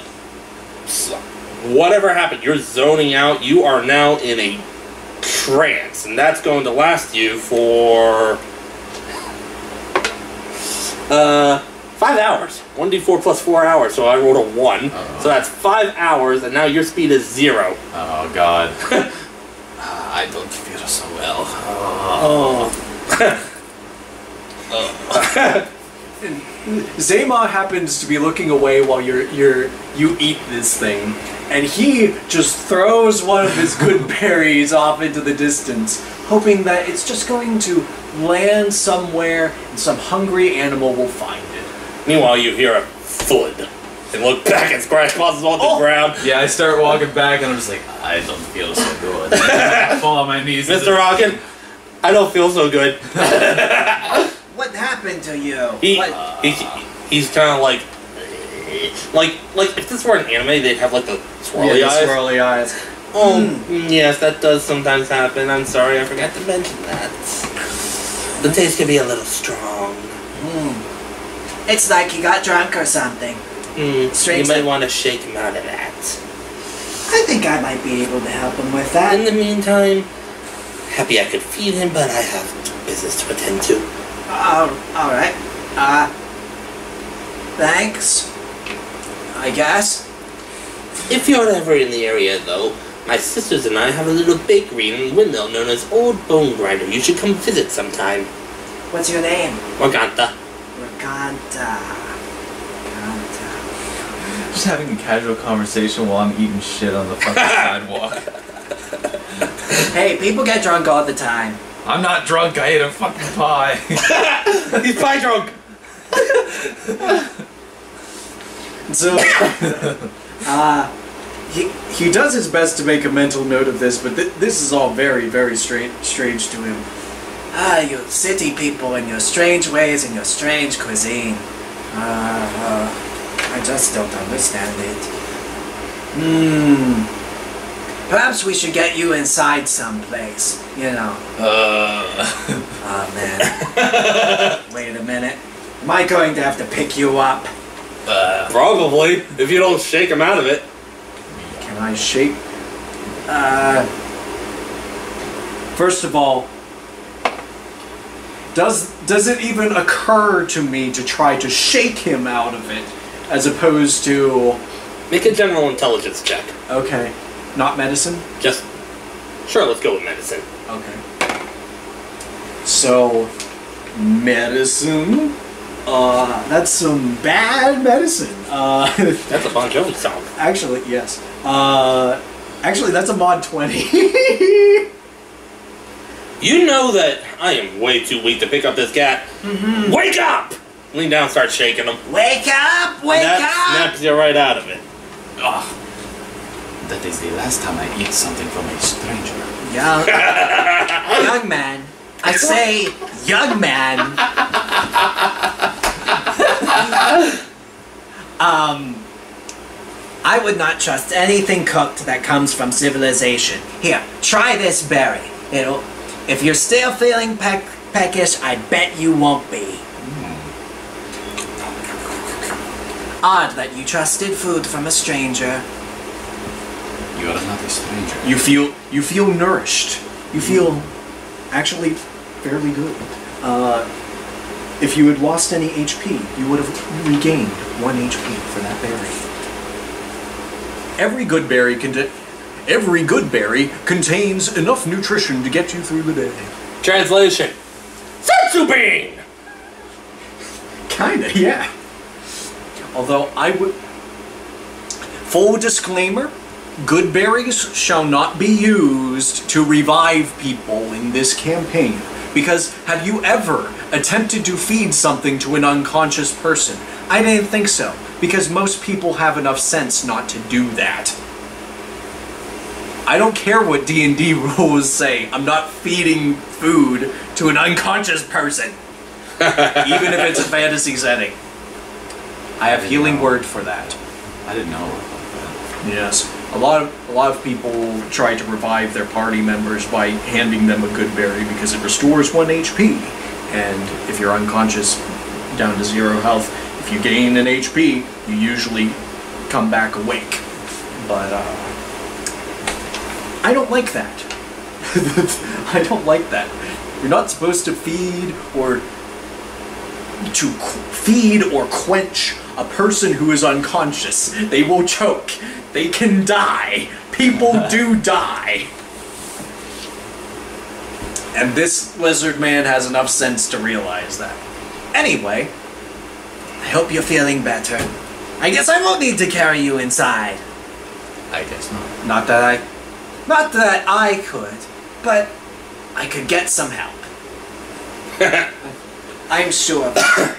whatever happened, you're zoning out. You are now in a trance, and that's going to last you for 5 hours. 1d4 plus 4 hours, so I rolled a 1. So that's 5 hours, and now your speed is 0. Oh god. I don't feel so well. Zama happens to be looking away while you eat this thing, and he just throws one of his good berries off into the distance, hoping that it's just going to land somewhere and some hungry animal will find it. Meanwhile, you hear a thud. And look back and scratch pauses on the ground. Yeah, I start walking back and I'm just like, I don't feel so good. I fall on my knees. Mr. Rockin', I don't feel so good. What happened to you? He's kind of like if this were an anime, they'd have like the swirly eyes. Swirly eyes. Yes, that does sometimes happen. I'm sorry, I forgot to mention that. The taste can be a little strong. It's like he got drunk or something. You might want to shake him out of that. I think I might be able to help him with that. In the meantime, happy I could feed him, but I have business to attend to. Alright. Thanks. I guess. If you're ever in the area, though, my sisters and I have a little bakery in the windmill known as Old Bone Grinder. You should come visit sometime. What's your name? Morganta. Just having a casual conversation while I'm eating shit on the fucking sidewalk. Hey, people get drunk all the time. I'm not drunk, I ate a fucking pie. He's pie drunk! So, he does his best to make a mental note of this, but this is all very, very strange to him. You city people and your strange ways and your strange cuisine. I just don't understand it. Perhaps we should get you inside someplace, you know. Oh man. Wait a minute. Am I going to have to pick you up? Probably, if you don't shake him out of it. Can I shake? First of all, does it even occur to me to try to shake him out of it, as opposed to... Make a general intelligence check. Okay. Not medicine? Sure, let's go with medicine. Okay. So, medicine? That's some bad medicine. That's a Bon Jovi song. Actually, yes. Actually, that's a mod 20. You know that I am way too weak to pick up this cat. Wake up! Lean down, start shaking him. Wake up! Wake and up! Snaps you right out of it. Oh, that is the last time I eat something from a stranger. Young man. I say, young man. I would not trust anything cooked that comes from civilization. Here, try this berry. If you're still feeling peckish, I bet you won't be. Odd that you trusted food from a stranger. You are not a stranger. You feel nourished. You feel actually fairly good. If you had lost any HP, you would have regained 1 HP for that berry. Every good berry contains enough nutrition to get you through the day. Translation. Senzu bean! Kinda, yeah. Although I would... Full disclaimer, good berries shall not be used to revive people in this campaign. Because have you ever attempted to feed something to an unconscious person? I didn't think so, because most people have enough sense not to do that. I don't care what D&D rules say, I'm not feeding food to an unconscious person. Even if it's a fantasy setting. I have healing word for that. I didn't know about that. Yes. A lot of people try to revive their party members by handing them a good berry because it restores 1 HP. And if you're unconscious down to 0 health, if you gain an HP, you usually come back awake. But I don't like that. I don't like that. You're not supposed to feed or feed or quench a person who is unconscious. They will choke. They can die. People do die. And this lizard man has enough sense to realize that. Anyway, I hope you're feeling better. I guess I won't need to carry you inside. I guess not. Not that I could, but I could get some help. I'm sure of it.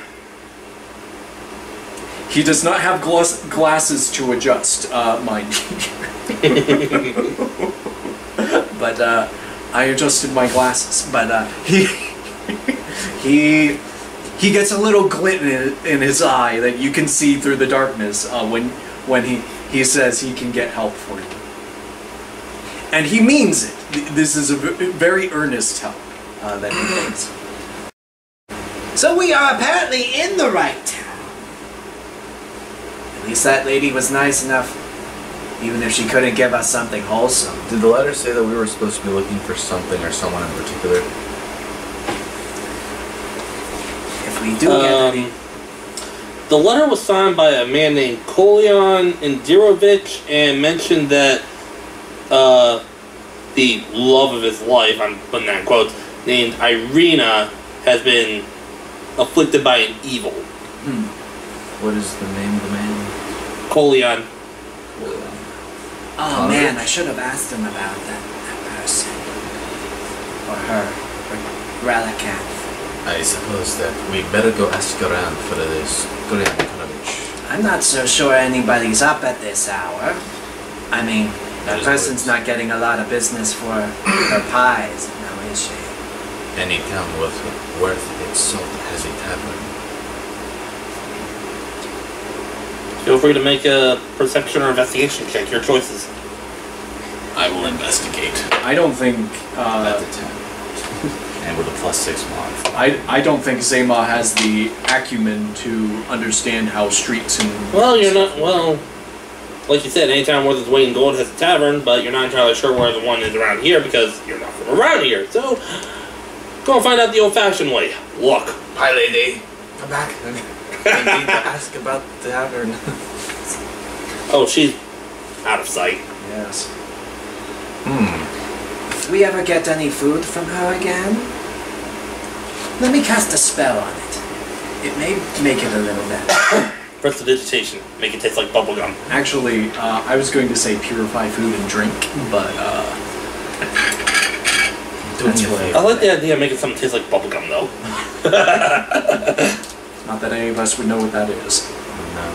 He does not have glasses to adjust, mind you. But I adjusted my glasses. But he gets a little glint in his eye that you can see through the darkness when he says he can get help for you. And he means it. This is a very earnest help that he makes. So we are apparently in the right town. At least that lady was nice enough, even if she couldn't give us something wholesome. Did the letter say that we were supposed to be looking for something or someone in particular? If we do get any... The letter was signed by a man named Kolyan Indirovich and mentioned that the love of his life, I'm putting that in quotes, named Irina, has been afflicted by an evil. What is the name of the man? Kolyan. Oh man, I should have asked him about that person. Or her. Or Relicanth. I suppose that we better go ask around for this Kolyan. I'm not so sure anybody's up at this hour. I mean, that person's not getting a lot of business for her pies, now is she? Any town worth its salt has a tavern. Feel free to make a perception or investigation check, your choices. I will investigate. I don't think... At the 10. And with a +6 mod. I don't think Zema has the acumen to understand how streets and... Well, you're not... Well, like you said, any town worth its weight in gold has a tavern, but you're not entirely sure where the one is around here because you're not from around here. So, go and find out the old-fashioned way. Look. Hi, lady. Come back. I need to ask about the tavern. Oh, she's out of sight. Yes. If we ever get any food from her again, let me cast a spell on it. It may make it a little better. Prestidigitation. Make it taste like bubblegum. Actually, I was going to say purify food and drink, but That's what I like the idea of making something taste like bubblegum, though. not that any of us would know what that is. No.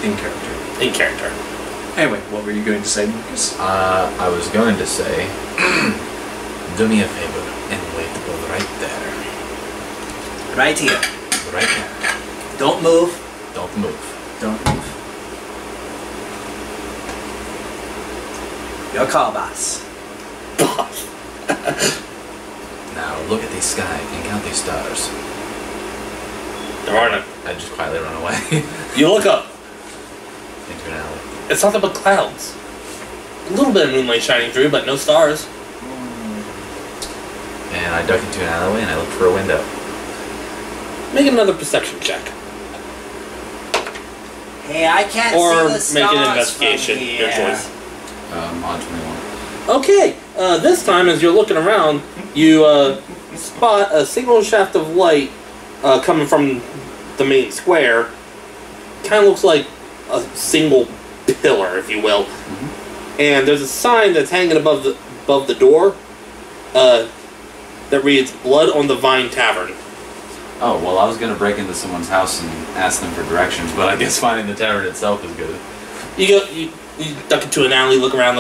In character. In character. Anyway, what were you going to say, Lucas? I was going to say, do me a favor and wait right there. Right here. Right there. Don't move. Don't move. Don't move. Your call, boss. Now look at the sky and count the stars. There are none. I just quietly run away You look up. into an alley. It's nothing but clouds. A little bit of moonlight shining through, but no stars. And I duck into an alleyway and I look for a window. Make another perception check. Hey, I can't Or see the stars make an investigation, from here. your choice. Mod 21. Okay, this time as you're looking around, you spot a single shaft of light coming from the main square. Kind of looks like a single pillar, if you will. Mm-hmm. And there's a sign that's hanging above the door that reads "Blood on the Vine Tavern." Oh, well, I was going to break into someone's house and ask them for directions, but I guess finding the tavern itself is good. You duck into an alley, look around.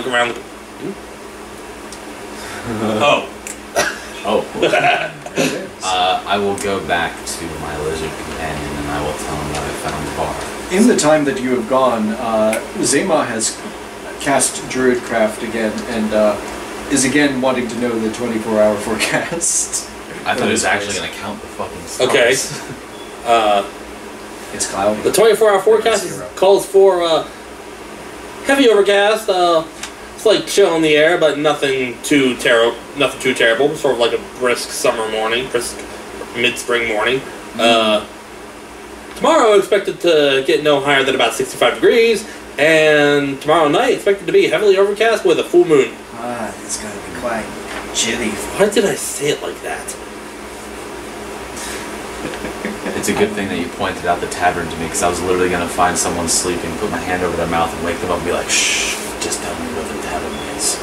Oh. Oh. I will go back to my lizard companion and I will tell him that I found the bar. In the time that you have gone, Zema has cast Druid Craft again and is again wanting to know the 24-hour forecast. I thought it was actually going to count the fucking stars. Okay. It's cloudy. The 24-hour forecast calls for heavy overcast. It's like chill in the air, but nothing too terrible. Sort of like a brisk summer morning, brisk mid-spring morning. Tomorrow expected to get no higher than about 65 degrees, and tomorrow night expected to be heavily overcast with a full moon. It's gonna be quite chilly. Why did I say it like that? It's a good thing that you pointed out the tavern to me, because I was literally going to find someone sleeping, put my hand over their mouth, and wake them up and be like, shh, just tell me what the tavern is.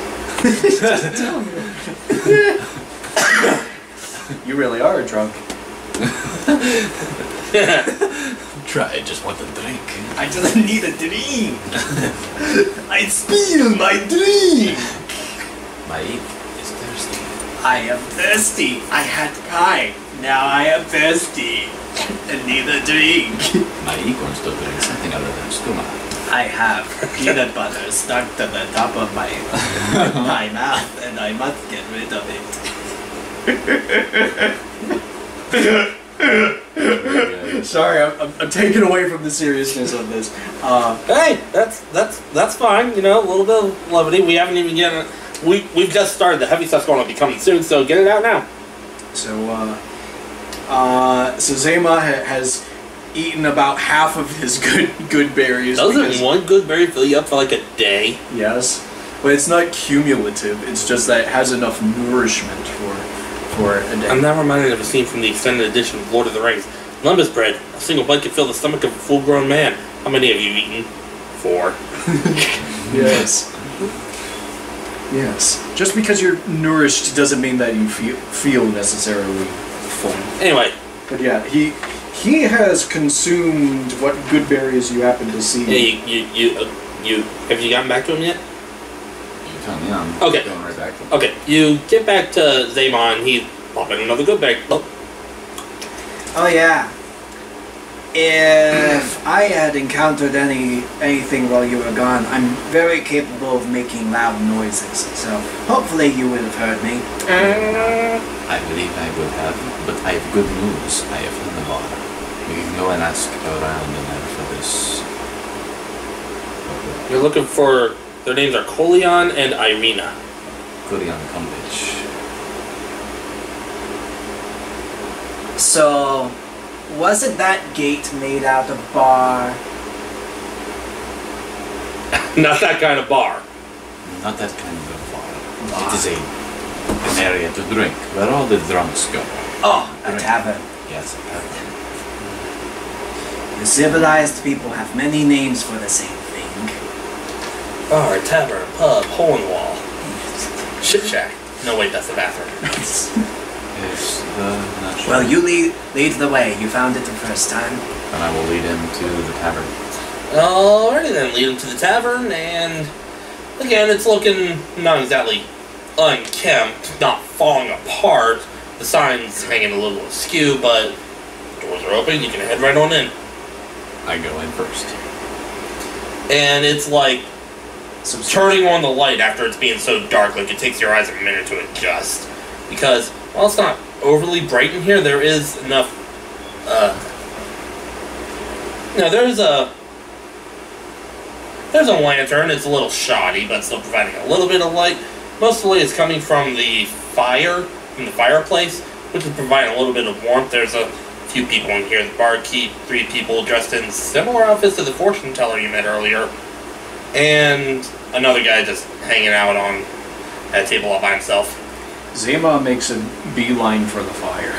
You really are drunk. Try, I just want a drink. I just need a drink. I spill my drink. My ink is thirsty. I am thirsty. I had pie. Now I am thirsty and need a drink. My acorn still doing something other than skooma. I have peanut butter stuck to the top of my mouth, and I must get rid of it. Sorry, I'm taken away from the seriousness of this. Hey, that's fine. You know, a little bit of levity. We haven't even gotten. We've just started. The heavy stuff's going to be coming soon, so get it out now. So Zema has eaten about half of his good berries. Doesn't one good berry fill you up for like a day? Yes, but it's not cumulative. It's just that it has enough nourishment for a day. I'm now reminded of a scene from the extended edition of Lord of the Rings. Lembas bread. A single bite can fill the stomach of a full-grown man. How many have you eaten? 4. Yes. Yes. Just because you're nourished doesn't mean that you feel necessarily full. Anyway. But yeah, he has consumed what good berries you happen to see. Yeah, you have you gotten back to him yet? You tell me, I'm okay. going right back to him. Okay, you get back to Zamon. He's popping another good berry. Oh yeah. If I had encountered anything while you were gone, I'm very capable of making loud noises. So hopefully you would have heard me. I believe I would have, but I have good news. I have found the bar. We can go and ask around and then for this. You're looking for. Their names are Colion and Irina. Colion Kumbich. So, wasn't that gate made out of bar? Not that kind of bar. Not that kind of bar. It is an area to drink, where all the drunks go. Oh, a tavern. Yes, a tavern. The civilized people have many names for the same thing. Bar, tavern, pub, hole in the wall. Shit shack. No, wait, that's the bathroom. Well, you lead the way. You found it the first time. And I will lead him to the tavern. Alrighty then, lead him to the tavern, and again, it's looking not exactly unkempt, not falling apart. The sign's hanging a little askew, but doors are open, you can head right on in. I go in first. And it's like turning on the light after it's being so dark, like it takes your eyes a minute to adjust. Because while it's not overly bright in here, there is enough, there's a lantern. It's a little shoddy, but still providing a little bit of light. Most of the light is coming from the fireplace, which is providing a little bit of warmth. There's a few people in here. The barkeep, 3 people dressed in similar outfits to the fortune teller you met earlier, and another guy just hanging out on a table all by himself. Zema makes a beeline for the fire.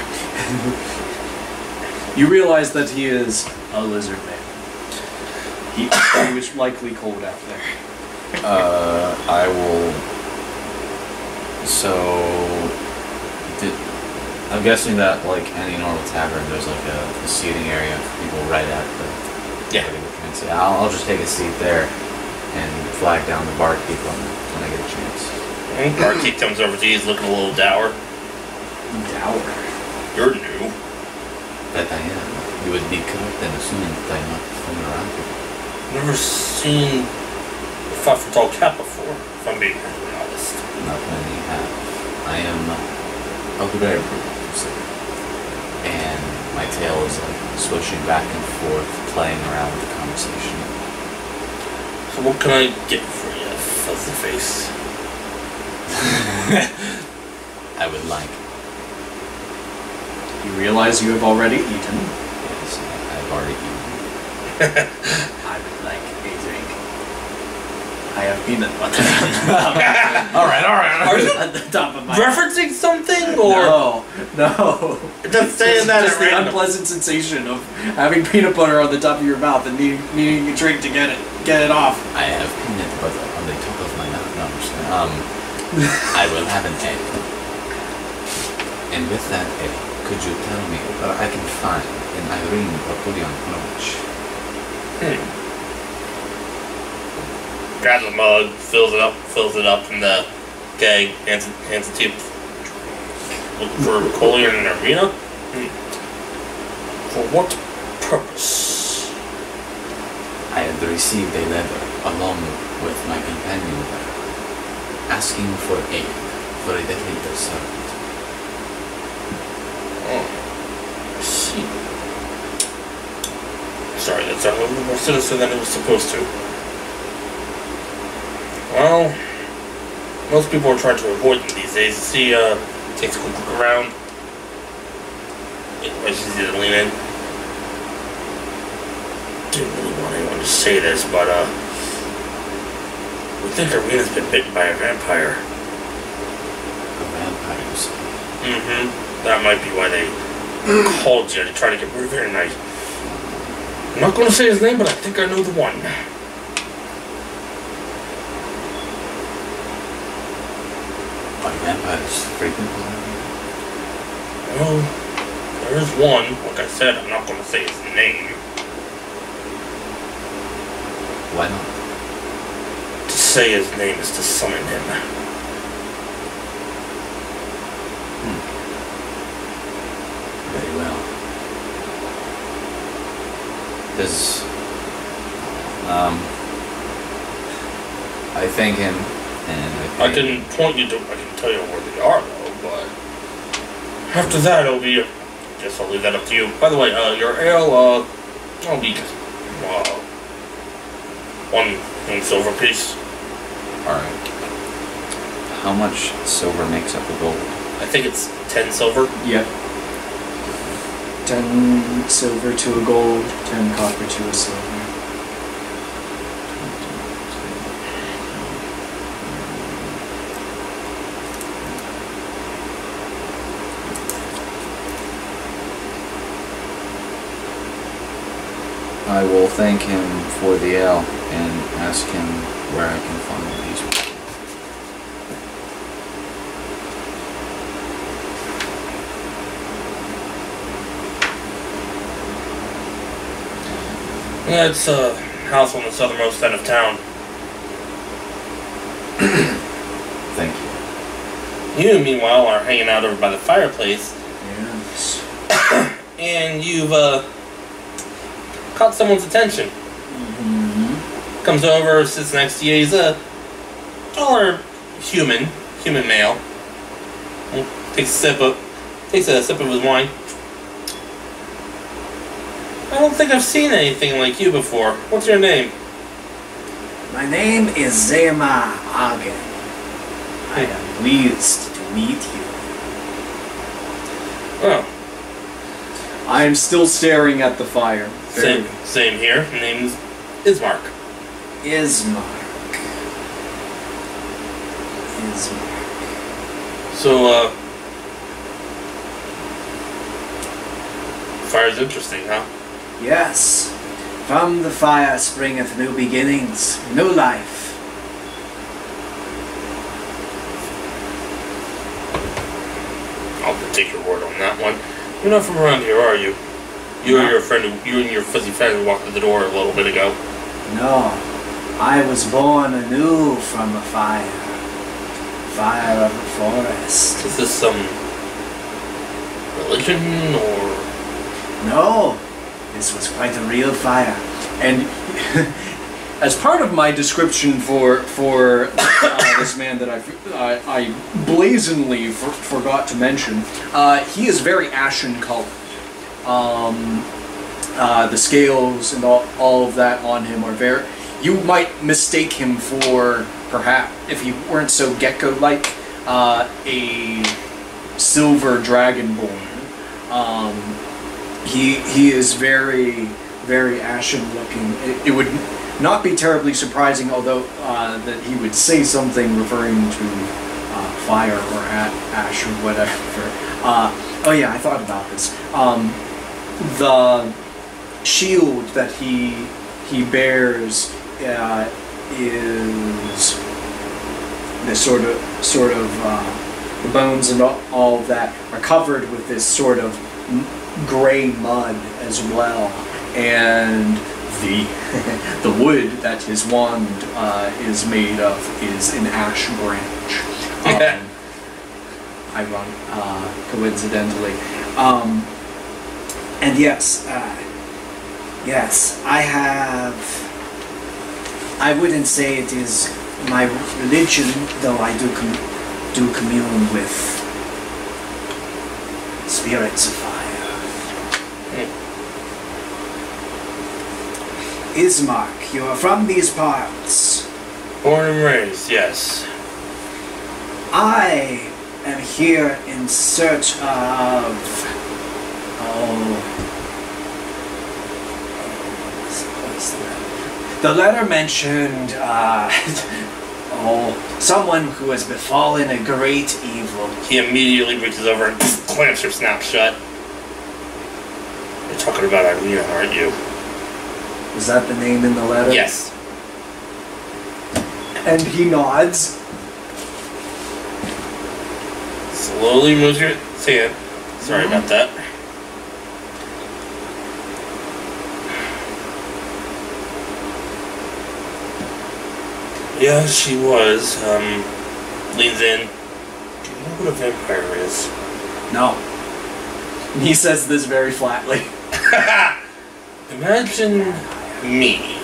You realize that he is a lizard man. He was likely cold out there. I will. So, I'm guessing that, like any normal tavern, there's like a seating area for people right at the. Yeah. So I'll just take a seat there and flag down the barkeep when I get a chance. Barkeep comes over to you. He's looking a little dour. Dour. You're new. That I am. You would be correct in assuming that I'm not from around here. Never seen a 5-foot-tall cat before, if I'm being really honest. Not many have. I am a rare breed, you see. And my tail is like swishing back and forth, playing around with the conversation. So what can I get for you, fuzzy face? I would like You realize you have already eaten. Yes, I've already eaten. I would like a drink. I have peanut butter. Alright. Are you At the top of my referencing something, or No. just saying that Just at the random? unpleasant sensation of having peanut butter on the top of your mouth and needing a drink to get it off. I have peanut butter on the top of my mouth. No, I'm just kidding. I will have an egg. And with that egg, could you tell me what I can find in Irene or Pulion Lodge? Grabs the mug, fills it up in the keg, hands it to you. Look for Collier in an arena? For what purpose? I had received a letter along with my companion there, asking for aid for a deadly servant. Oh, I see. Sorry, that sounded a little more sinister than it was supposed to. Well, most people are trying to avoid them these days. See, takes a quick look around. It's easy to lean in. Didn't really want anyone to say this, but, we think Arena's been bitten by a vampire. A vampire, you say? Mm-hmm. That might be why they called you to try to get rid of her tonight. I'm not going to say his name, but I think I know the one. Are vampires frequent around here? Well, there is one. Like I said, I'm not going to say his name. Why not? To say his name is to summon him. Very well. Does I thank him, and I can point you to. I can tell you where they are, though. But after that, it'll be. Guess I'll leave that up to you. By the way, your ale, I'll be one silver piece. All right. How much silver makes up a gold? I think it's 10 silver. Yep. 10 silver to a gold, 10 copper to a silver. I will thank him for the ale and ask him where I can find these. Yeah, it's a house on the southernmost end of town. Thank you. You, meanwhile, are hanging out over by the fireplace, Yes. and you've caught someone's attention. Mm-hmm. Comes over, sits next to you. He's a taller human male. Takes a sip of his wine. I don't think I've seen anything like you before. What's your name? My name is Zema Hagen. I am pleased to meet you. Oh, I am still staring at the fire. same here. Name's Ismark. Ismark. So, fire's interesting, huh? Yes. From the fire springeth new beginnings, new life. I'll take your word on that one. You're not from around here, are you? You and your fuzzy friend who walked through the door a little bit ago. No, I was born anew from a fire. Fire of the forest. Is this some religion or? No, this was quite a real fire. And as part of my description for this man that I blazingly forgot to mention, he is very ashen colored. The scales and all of that on him are very. You might mistake him for, perhaps, if he weren't so gecko-like, a silver dragonborn. He is very, very ashen looking. It would not be terribly surprising, although that he would say something referring to fire or ash or whatever. Oh yeah, I thought about this. The shield that he bears is this sort of the bones and all of that are covered with this sort of gray mud as well, and the wood that his wand is made of is an ash branch. Coincidentally, and yes, I have. I wouldn't say it is my religion, though I do commune with spirits of fire. Ismark, you are from these parts. Born and raised, yes. I am here in search of... the letter mentioned, someone who has befallen a great evil. He immediately reaches over and clamps her snap shut. You're talking about Irina, aren't you? Is that the name in the letter? Yes. And he nods. Slowly moves your hand. Sorry about that. Yeah, she was. Leans in. Do you know what a vampire is? No. He says this very flatly. Imagine me,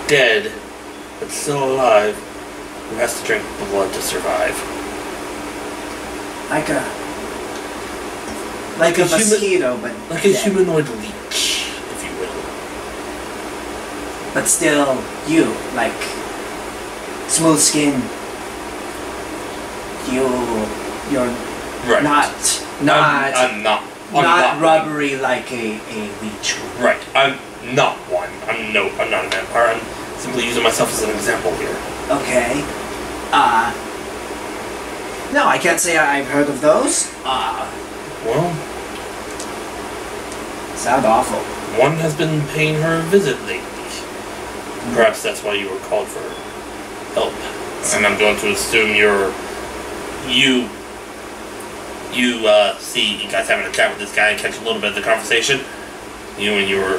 dead, but still alive, who has to drink blood to survive. Like a mosquito, but like a dead. humanoid leech, if you will. But still, you, like, smooth skin. You're Right. not I'm not rubbery like a leech. Right. I'm not one. I'm not a vampire. I'm simply using myself as an example here. Okay. No, I can't say I've heard of those. Well, Sound awful. one has been paying her a visit lately. Perhaps that's why you were called for help. And I'm going to assume see you guys having a chat with this guy and catch a little bit of the conversation. You and your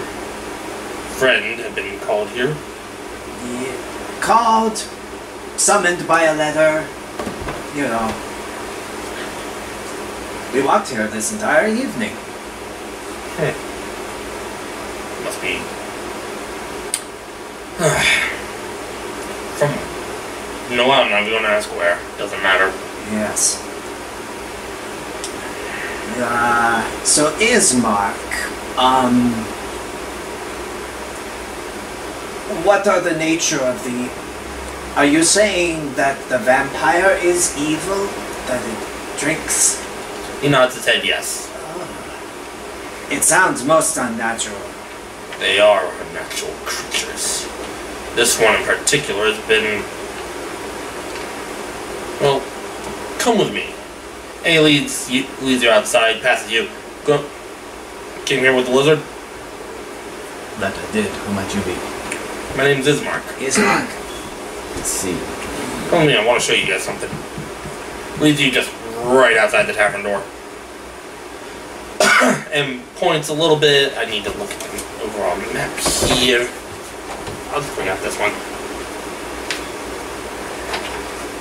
friend have been called here. Yeah. Called, summoned by a letter, you know. We walked here this entire evening. Must be from no, I'm not going to ask where. Doesn't matter. Yes. So Ismark, what are the nature of the... Are you saying that the vampire is evil? That it drinks? He nods his head yes. It sounds most unnatural. They are unnatural creatures. This one in particular has been... Well, come with me. And he leads you outside, passes you. Go. Came here with the lizard. That I did. Who might you be? My name's Ismark. Ismark. Let's see. Come with me, I want to show you guys something. Leads you just right outside the tavern door. And points a little bit. I need to look at the overall map here. I'll just bring out this one.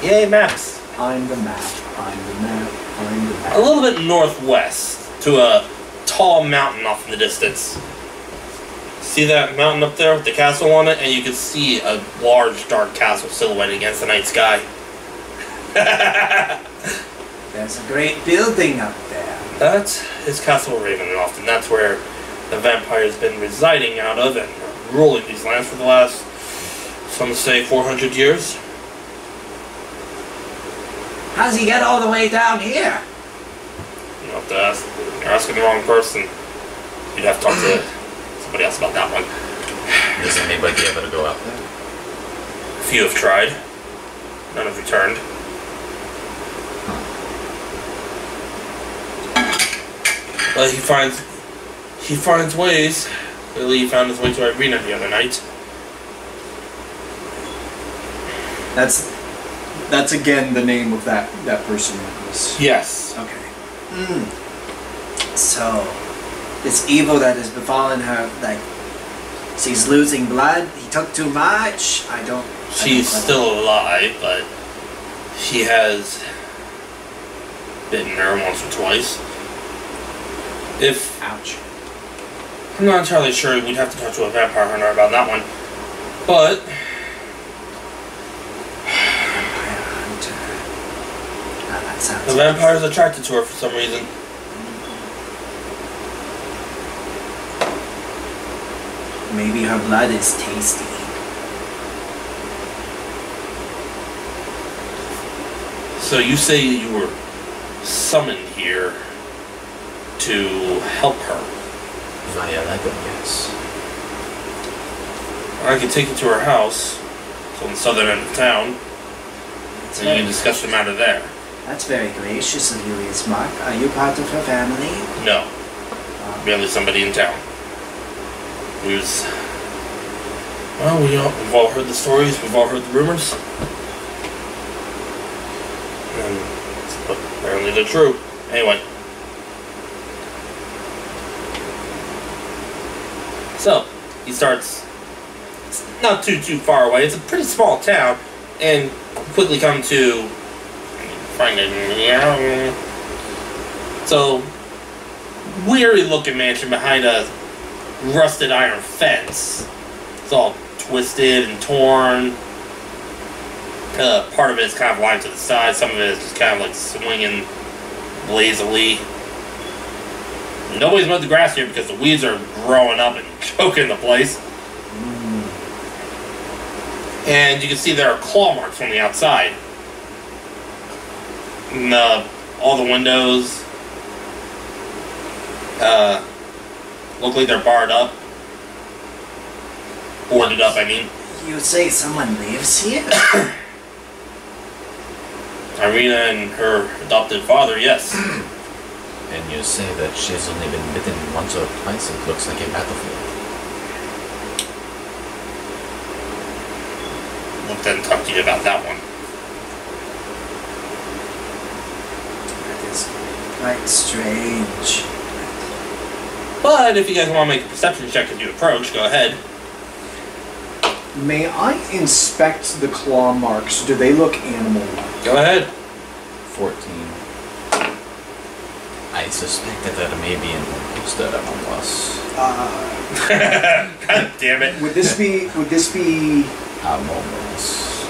Yay, maps. I'm the map. I'm the map. I'm the map. A little bit northwest to a tall mountain off in the distance. See that mountain up there with the castle on it? And you can see a large dark castle silhouetted against the night sky. There's a great building up there. That is Castle Ravenloft, and that's where the vampire has been residing out of and ruling these lands for the last, some say, 400 years. How's he get all the way down here? You know, You're asking the wrong person. You'd have to talk to somebody else about that one. Does anybody ever go out there? A few have tried. None have returned. But he finds ways. Clearly he found his way to Irina the other night. That's again the name of that person. Yes. Okay. So, this evil that has befallen her, like, she's losing blood, he took too much, She's still alive, but she has bitten her once or twice. Ouch. I'm not entirely sure, we'd have to talk to a vampire hunter about that one. But the vampire's attracted to her for some reason. Maybe her blood is tasty. So you say you were summoned here to help her. Via Lego, yes. I can take you to her house. It's on the southern end of town. And you can discuss the matter there. That's very gracious of you, Ismark. Are you part of her family? No. Merely somebody in town. Who's... Well, we've all heard the stories, we've all heard the rumors. And apparently they're true. Anyway. So, he starts... It's not too far away. It's a pretty small town. And quickly come to... Find it. So, weary looking mansion behind a rusted iron fence. It's all twisted and torn. Part of it is kind of lying to the side. Some of it is just kind of like swinging lazily. Nobody's mowed the grass here because the weeds are growing up and choking the place. And you can see there are claw marks on the outside. And, all the windows look like they're barred up. Boarded up, I mean. You say someone lives here? Irina and her adopted father, yes. And you say that she's only been bitten once or twice. It looks like a battlefield. We'll then talk to you about that one. That is quite strange. But if you guys want to make a perception check as you approach, go ahead. May I inspect the claw marks? Do they look animal-like? Go ahead. 14. I suspect that there may be an imposter among us. God damn it. Would this be Among us.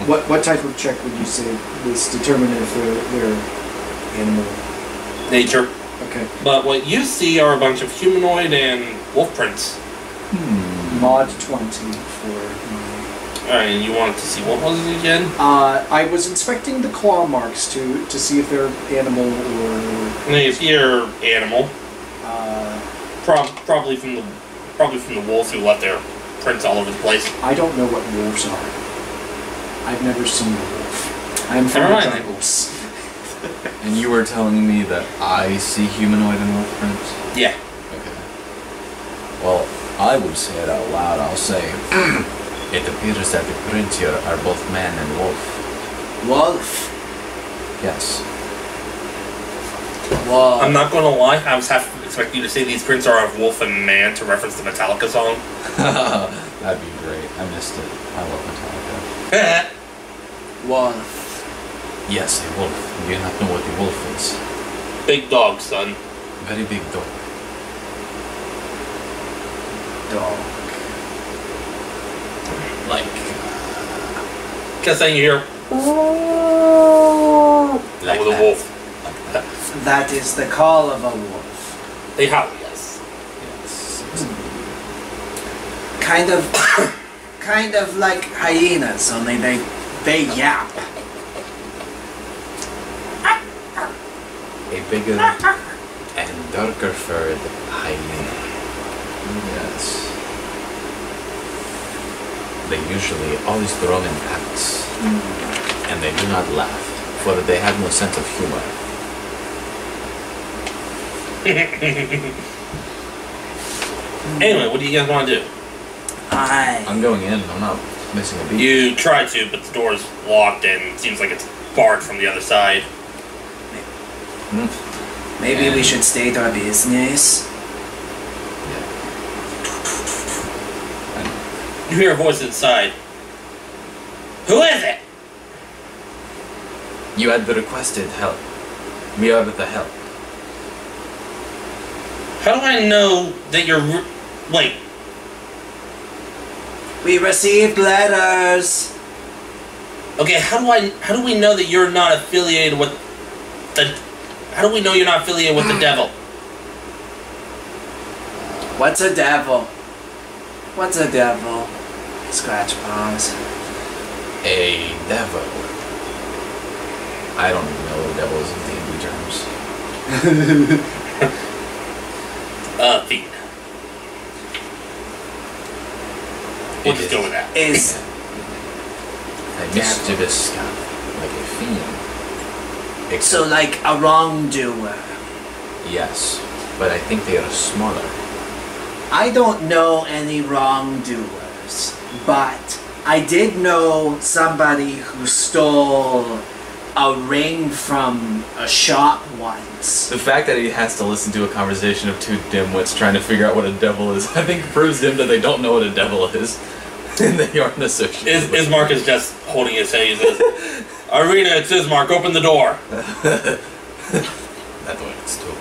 what type of check would you say was determine if they're animal? Nature. Okay. But what you see are a bunch of humanoid and wolf prints. Mod 20 for... Alright, and you wanted to see what was it again? I was inspecting the claw marks to see if they're animal or... You see your animal. Probably from the wolves who left their prints all over the place. I don't know what wolves are. I've never seen a wolf. I'm from the jungles. And you were telling me that I see humanoid and wolf prints? Yeah. Okay. Well, I would say it out loud. I'll say, it appears that the prints here are both man and wolf. Wolf. Yes. Wolf. I'm not gonna lie, I was half expecting you to say these prints are of wolf and man to reference the Metallica song. That'd be great. I missed it. I love Metallica. Wolf. Yes, a wolf. Do you not know what a wolf is? Big dog, son. Very big dog. Dog. Like... Guess I hear like with a that. wolf. That is the call of a wolf. They howl, yes. Yes. Kind of like hyenas, only they yap. A bigger and darker furred hyena. Yes. They usually always roam in packs, and they do not laugh, for they have no sense of humor. Anyway, what do you guys want to do? I'm going in. I'm not missing a beat. You try to, but the door's locked and it seems like it's barred from the other side. Maybe we should state our business. You hear a voice inside. Who is it? You had requested help. We are the help. How do I know that you're... Wait. We received letters. Okay, how do we know that you're not affiliated with the... How do we know you're not affiliated with the devil? What's a devil? What's a devil? Scratch palms. A devil. I don't even know what a devil is in D&D terms. Fiend. We'll just go with that. Is A mischievous scum, like a fiend. so like a wrongdoer. Yes, but I think they are smaller. I don't know any wrongdoers, but I did know somebody who stole a ring from a shop once. The fact that he has to listen to a conversation of two dimwits trying to figure out what a devil is, I think proves to him that they don't know what a devil is. And they aren't associated. Ismark is just holding his head. He says, Irina, it's Ismark, open the door. That works too.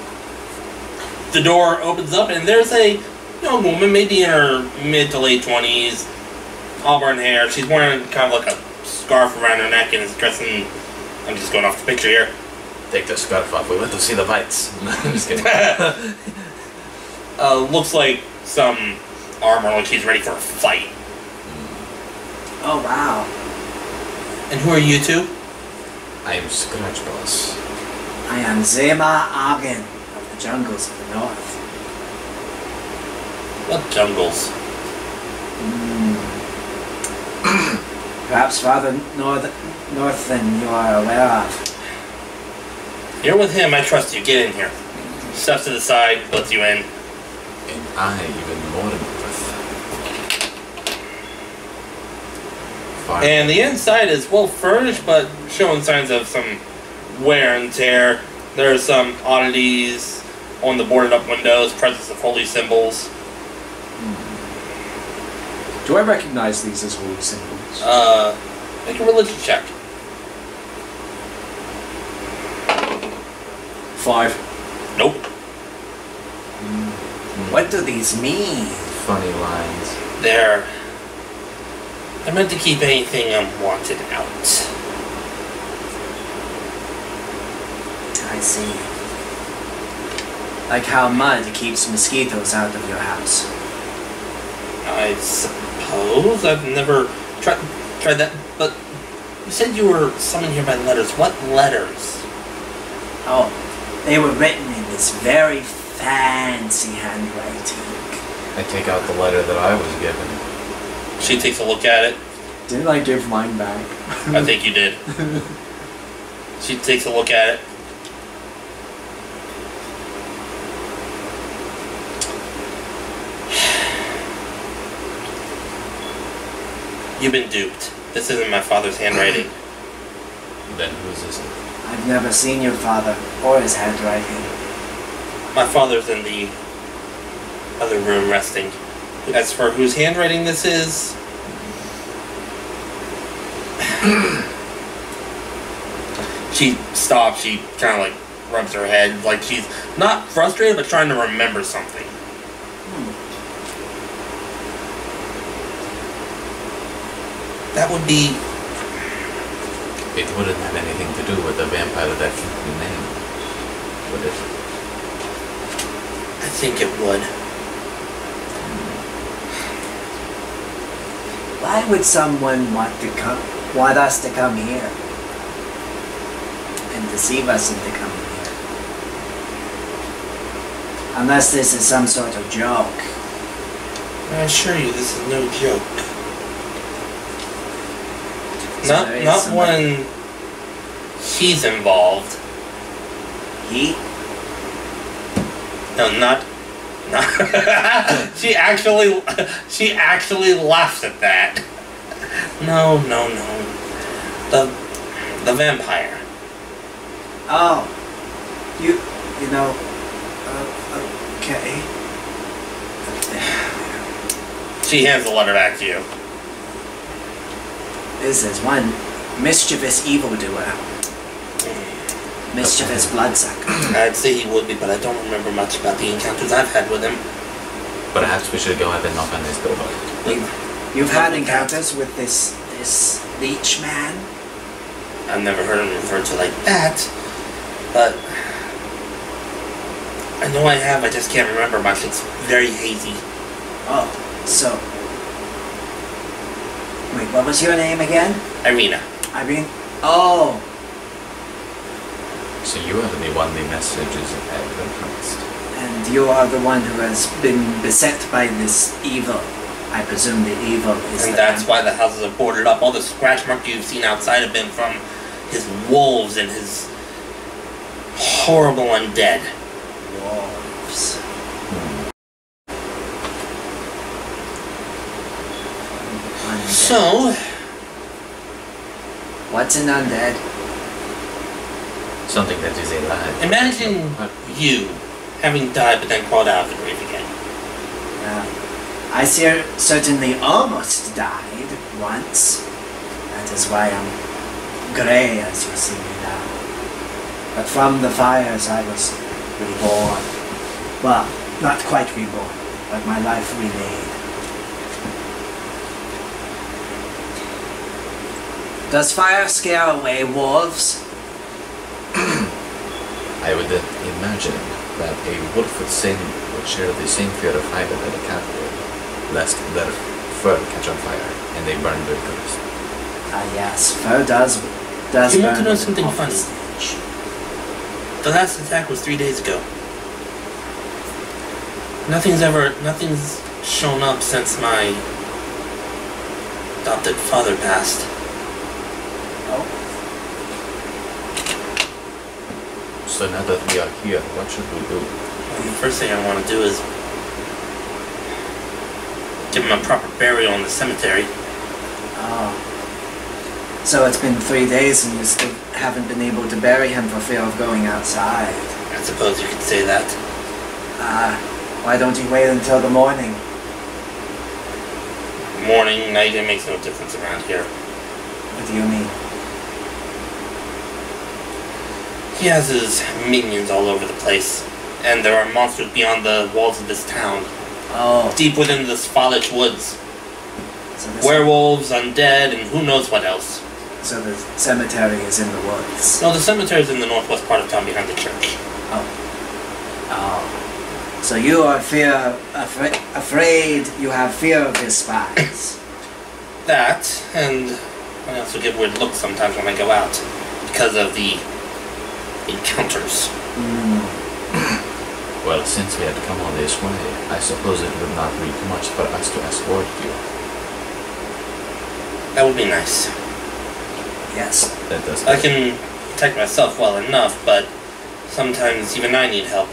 The door opens up and there's a young woman, maybe in her mid to late 20s, auburn hair. She's wearing kind of like a scarf around her neck and is dressed in... I'm just going off the picture here. Take the scarf off. We want to see the bites. I'm just kidding. Looks like some armor, like she's ready for a fight. Oh wow. And who are you two? I am Scratch Boss. I am Zema Agen of the jungles of the north. What jungles? Perhaps farther north than you are aware of. You're with him, I trust you. Get in here. Steps to the side, lets you in. And I even more north. And the inside is well furnished, but showing signs of some wear and tear. There are some oddities on the boarded up windows, presence of holy symbols. Do I recognize these as holy symbols? Make a religion check. 5. Nope. What do these mean? Funny lines. They're meant to keep anything unwanted out. I see. Like how mud keeps mosquitoes out of your house. I suppose I've never tried that, but you said you were summoned here by letters. What letters? Oh, they were written in this very fancy handwriting. I take out the letter that I was given. She takes a look at it. Didn't I give mine back? I think you did. She takes a look at it. You've been duped. This isn't my father's handwriting. Then whose is it? I've never seen your father or his handwriting. My father's in the other room resting. As for whose handwriting this is... She stops, she kind of like rubs her head, like she's not frustrated, but trying to remember something. That would be... It wouldn't have anything to do with the vampire that you named, would it? I think it would. Why would someone want us to come here? And deceive us into coming here? Unless this is some sort of joke. I assure you, this is no joke. So there is Not somebody- when he's involved. He? No, not. She actually laughed at that. No. The vampire. Oh. You know. Okay. She hands the letter back to you. This is one mischievous evildoer. Mischievous bloodsucker. I'd say he would be, but I don't remember much about the encounters I've had with him. Perhaps we should go ahead and knock on his door. You've had encounters with this leech man? I've never heard him referred to like that, but I know I have. I just can't remember much. It's very hazy. Oh, so. Wait, what was your name again? Irina. Irene? Oh. So you are the one the messages have been promised. And you are the one who has been beset by this evil. I presume the evil is. And that's why the houses are boarded up. All the scratch marks you've seen outside have been from his wolves and his horrible undead. Wolves. Undead. So, What's an undead? Something that is alive. imagine you having died but then crawled out of the grave again. I certainly almost died once. That is why I'm grey as you see me now. But from the fires I was reborn. Well, not quite reborn, but my life remade. Does fire scare away wolves? I would imagine that a wolf would share the same fear of fire that a cat would, lest their fur catch on fire and they burn their goods. Ah yes, fur does You want to burn know with something an awful funny? stench. The last attack was 3 days ago. Nothing's shown up since my adopted father passed. Oh, So now that we are here, what should we do? And the first thing I want to do is give him a proper burial in the cemetery. oh. So it's been 3 days and you still haven't been able to bury him for fear of going outside. I suppose you could say that. Why don't you wait until the morning? Morning, night, it makes no difference around here. What do you mean? He has his minions all over the place, and there are monsters beyond the walls of this town, Oh, deep within the Svalich woods. so, Werewolves, undead, and who knows what else. so the cemetery is in the woods. No, the cemetery is in the northwest part of town behind the church. Oh. So you are afraid you have fear of his spies. That, and I also get weird looks sometimes when I go out, because of the encounters. Well, since we had come all this way, I suppose it would not be too much for us to escort you. That would be nice. Yes. That does. I can protect myself well enough, but sometimes even I need help.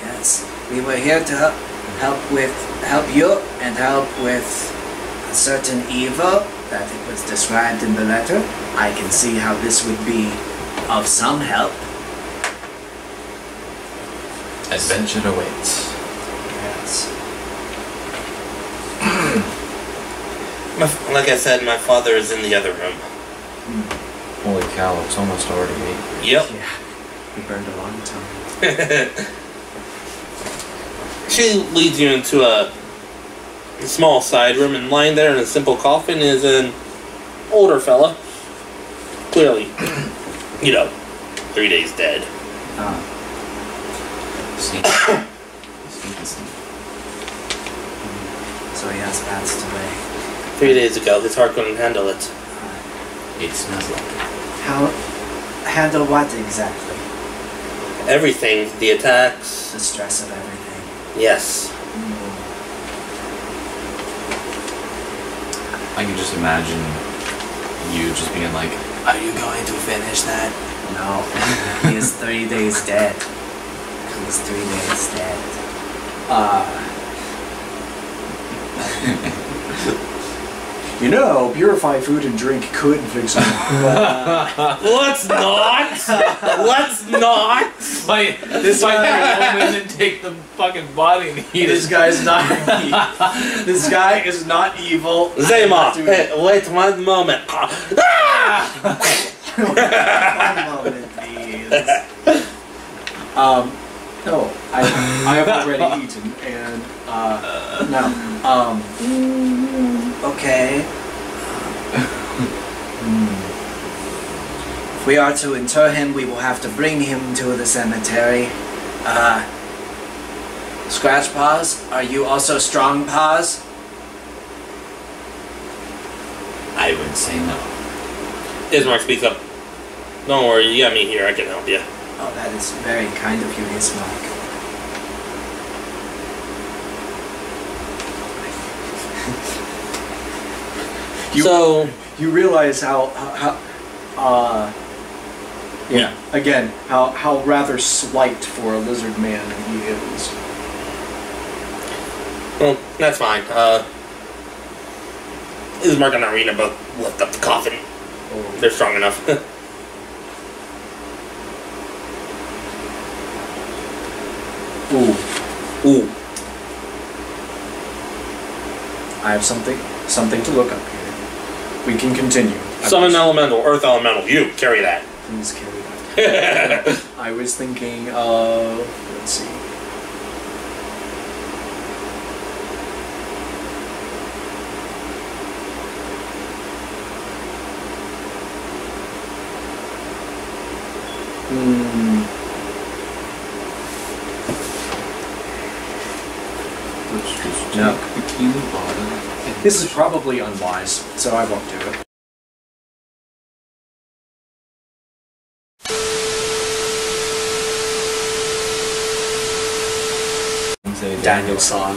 Yes. We were here to help you and help with a certain evil that it was described in the letter. I can see how this would be of some help. Adventure awaits. Yes. Like I said, my father is in the other room. Holy cow, it's almost already 8. Yep. Yeah. We burned a long time. She leads you into a small side room, and lying there in a simple coffin is an older fella. Clearly, 3 days dead. See? So he has passed away. 3 days ago, his heart couldn't handle it. It smells like it. How handle what exactly? Everything. The attacks. The stress of everything. Yes. I can just imagine you just being like, "Are you going to finish that?" No, he is 3 days dead. He is 3 days dead. You know, purify food and drink could fix him. Let's not! Let's not! This might and take the fucking body and eat This it. guy's not. This guy is not evil. Zayma, hey, wait 1 moment. One moment, please. No, I have already eaten, and no. Okay. If we are to inter him, we will have to bring him to the cemetery. Scratch Paws, are you also Strong Paws? I would say no. Ismark speaks up. Don't worry, you got me here, I can help you. Oh, that is very kind of you, Ismark. You realize how again, how rather slight for a lizard man he is. Well, that's fine. Ismark and Irina both lift up the coffin. They're strong enough. Ooh. Ooh. I have something to look up here. We can continue. Summon elemental, earth elemental. You carry that. Please carry that. I was thinking of, let's see. No. This is probably unwise, so I won't do it. Daniel-san.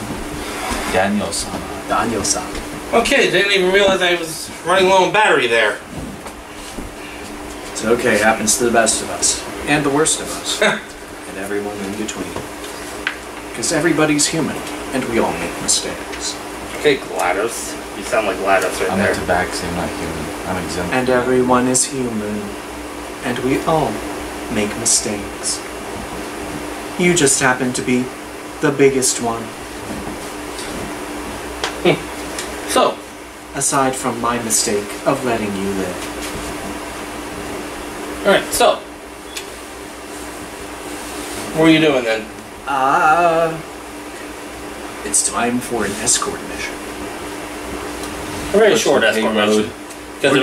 Daniel-san. Daniel-san. Okay, didn't even realize I was running low on battery there. It's okay, happens to the best of us. And the worst of us. And everyone in between. Because everybody's human, and we all make mistakes. Okay, GLaDOS. You sound like GLaDOS right I'm there. a tabaxi, I'm not human. I'm exempt. And everyone is human. And we all make mistakes. You just happen to be the biggest one. So, Aside from my mistake of letting you live. alright, so. What are you doing then? It's time for an escort mission. A very What's short the escort payload? mission. Because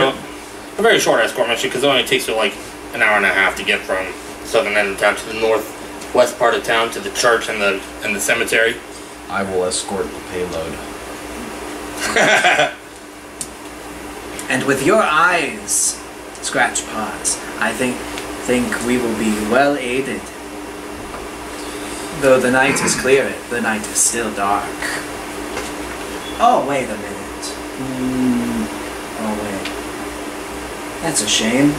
a very short escort mission because it only takes you like an hour and a half to get from the southern end of town to the northwest part of town to the church and the cemetery. I will escort the payload. And with your eyes, Scratch Paws, I think we will be well aided. Though the night is clear, the night is still dark. Oh, wait a minute. Oh, wait. That's a shame.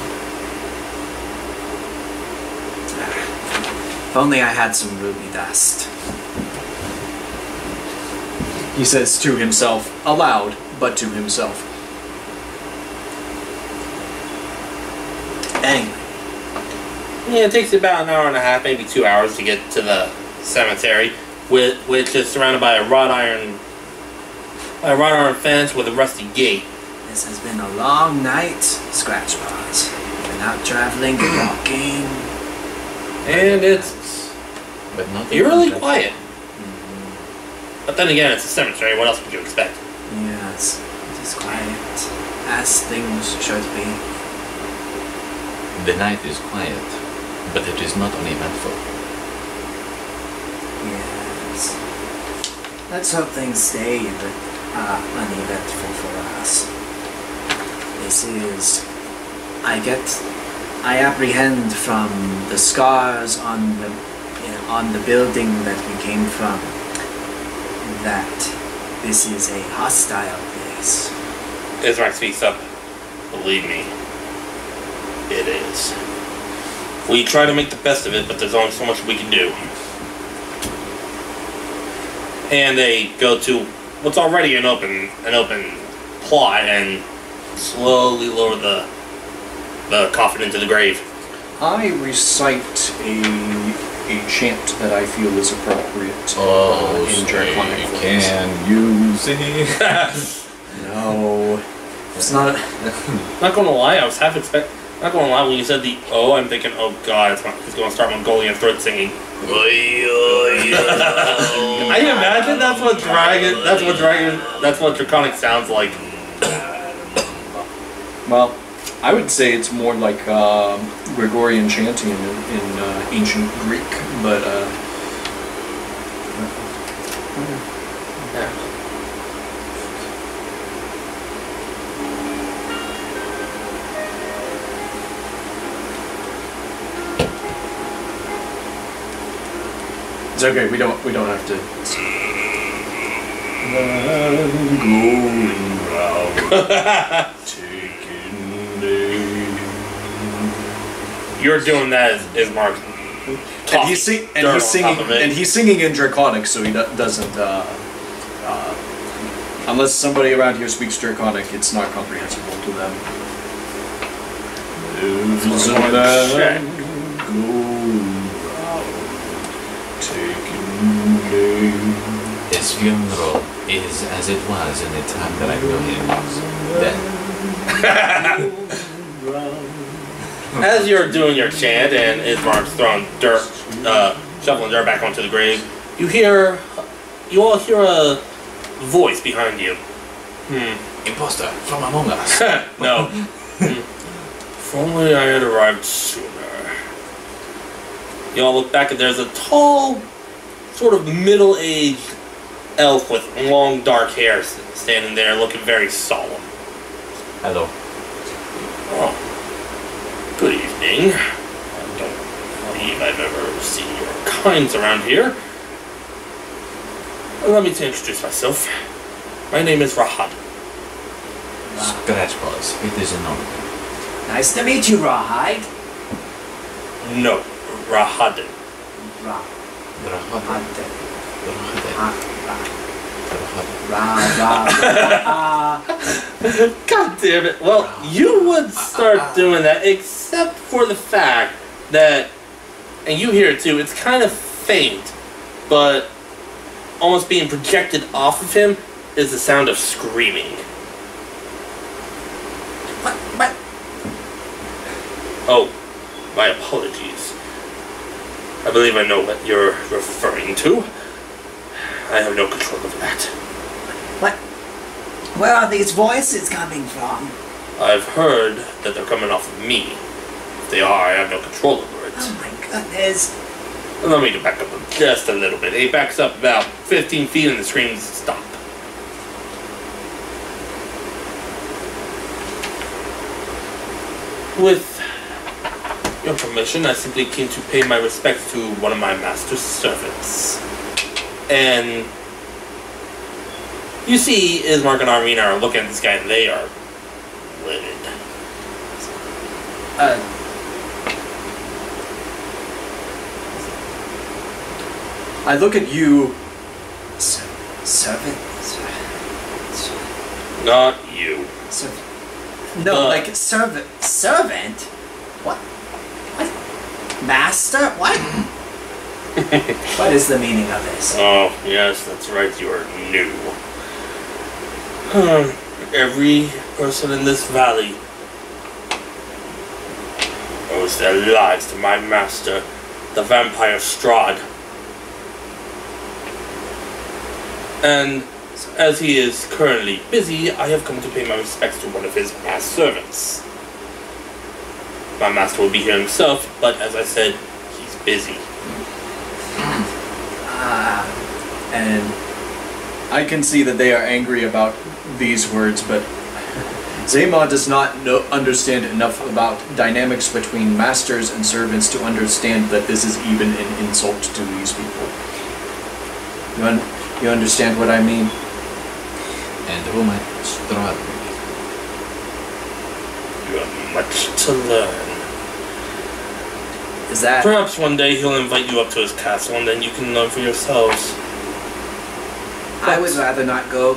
If only I had some ruby dust. He says to himself, aloud, but to himself. Anyway, Yeah, it takes you about an hour and a half, maybe 2 hours to get to the cemetery, which is surrounded by a wrought iron fence with a rusty gate. this has been a long night, Scratch Paws. Been out traveling and walking. And it's But not eerily quiet. But then again, it's a cemetery. What else would you expect? Yes, it is quiet, as things should be. The night is quiet, but it is not uneventful. Yes. Let's hope things stay uneventful for us. This is... I I apprehend from the scars on the building that we came from that this is a hostile place. Ismark speaks up. Believe me, it is. We try to make the best of it, but there's only so much we can do. And they go to what's already an open plot and slowly lower the coffin into the grave. I recite a chant that I feel is appropriate in Draconic voice. Can you see? No. It's not... Not gonna lie, I was half expect. Not gonna lie, when you said the "oh," I'm thinking, oh god, he's gonna start Mongolian throat singing. I imagine that's what Draconic sounds like. Well, I would say it's more like Gregorian chanting in ancient Greek, but Yeah. it's okay. We don't have to. Going round, taking day. You're doing that as Ismark. And he's singing in Draconic, so he doesn't. Unless somebody around here speaks Draconic, it's not comprehensible to them. There's a man going round, taking day. His funeral is as it was in the time that I knew him. Then. As you're doing your chant and Ismark's throwing dirt, shoveling dirt back onto the grave, you all hear a voice behind you. Imposter from among us. No. If only I had arrived sooner. You all look back and there's a tall, sort of middle-aged elf with long dark hair standing there looking very solemn. Hello. Oh, good evening. I don't believe I've ever seen your kinds around here. Let me introduce myself. My name is Rahad. Scratch paws. It is an honor. Nice to meet you, Rawhide. No, Rahadin. God damn it. Well, you would start doing that, except for the fact that, and you hear it too, it's kind of faint, but almost being projected off of him is the sound of screaming. What? Oh, my apologies. I believe I know what you're referring to. I have no control over that. What? Where are these voices coming from? I've heard that they're coming off of me. If they are, I have no control over it. Oh my goodness. Let me back up just a little bit. He backs up about 15 feet and the screams stop. With your permission, I simply came to pay my respects to one of my master's servants. And you see Ismark and Arena are looking at this guy and they are livid. I look at you. Servant? Not you. No, like servant. Servant? What? What? Master? What? What is the meaning of this? Oh, yes, that's right, you are new. Every person in this valley owes their lives to my master, the vampire Strahd. And as he is currently busy, I have come to pay my respects to one of his past servants. My master will be here himself, but as I said, he's busy. And I can see that they are angry about these words, but Zaymar does not understand enough about dynamics between masters and servants to understand that this is even an insult to these people. You understand what I mean? And who might Strahd be? You have much to learn. Is that... Perhaps one day he'll invite you up to his castle and then you can learn for yourselves. I would rather not go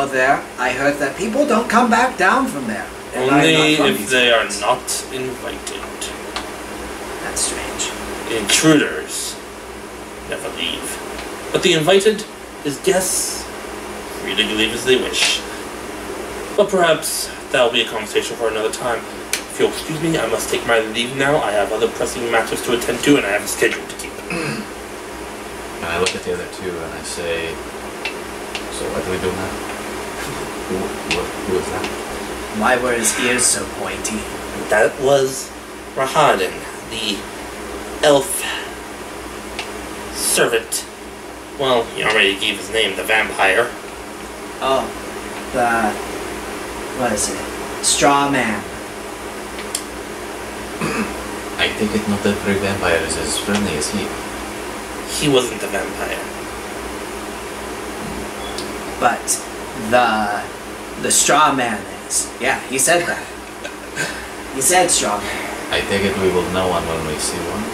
there. I heard that people don't come back down from there. And I'm Only not from if these they are parts. not invited. That's strange. Intruders never leave. But the invited, his guests, free to leave as they wish. But perhaps that'll be a conversation for another time. If you'll excuse me, I must take my leave now. I have other pressing matters to attend to and I have a schedule to keep. And I look at the other two and I say, so what do we do now? Who is that? Why were his ears so pointy? That was Rahadin, the elf servant. Well, you already gave his name, the vampire. Oh, what is it? Straw man. I think it's not every vampire is as friendly as he. He wasn't the vampire. But the straw man is. Yeah, he said that. He said straw man. I take it we will know one when we see one.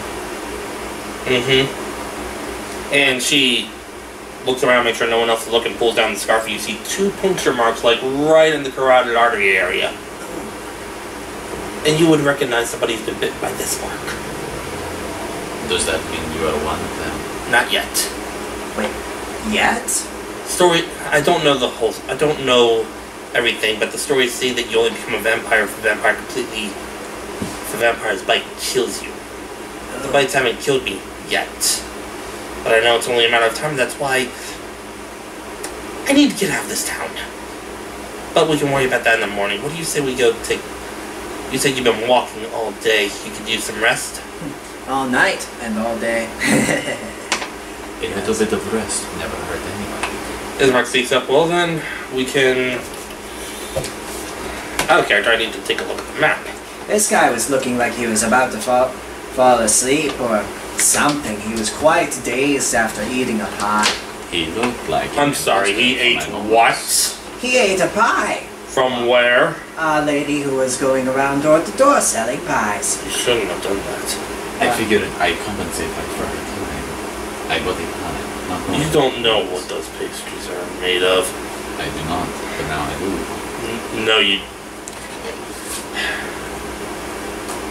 Mm-hmm. And she looks around, makes sure no one else is looking, pulls down the scarf, and you see 2 puncture marks, like, right in the carotid artery area. And you would recognize somebody's been bit by this mark. Does that mean you are one of them? Not yet. Wait, yet? Story, I don't know everything, but the stories say that you only become a vampire if the vampire's bite kills you. The bites haven't killed me yet. But I know it's only a matter of time, that's why I need to get out of this town. But we can worry about that in the morning. What do you say we go take... You said you've been walking all day. You could use some rest? All night and all day. A little bit of rest never hurt anybody. Ismark speaks up. Well then, we can... Out of character, I need to take a look at the map. This guy was looking like he was about to fall asleep or something. He was quite dazed after eating a pie. He looked like... I'm sorry, he ate what? He ate a pie. From where? A lady who was going around door to door selling pies. You shouldn't have done that. I figured I compensate for her time. I got a pie. Not You don't know what those pastries are made of. I do not, but now I do. No, you...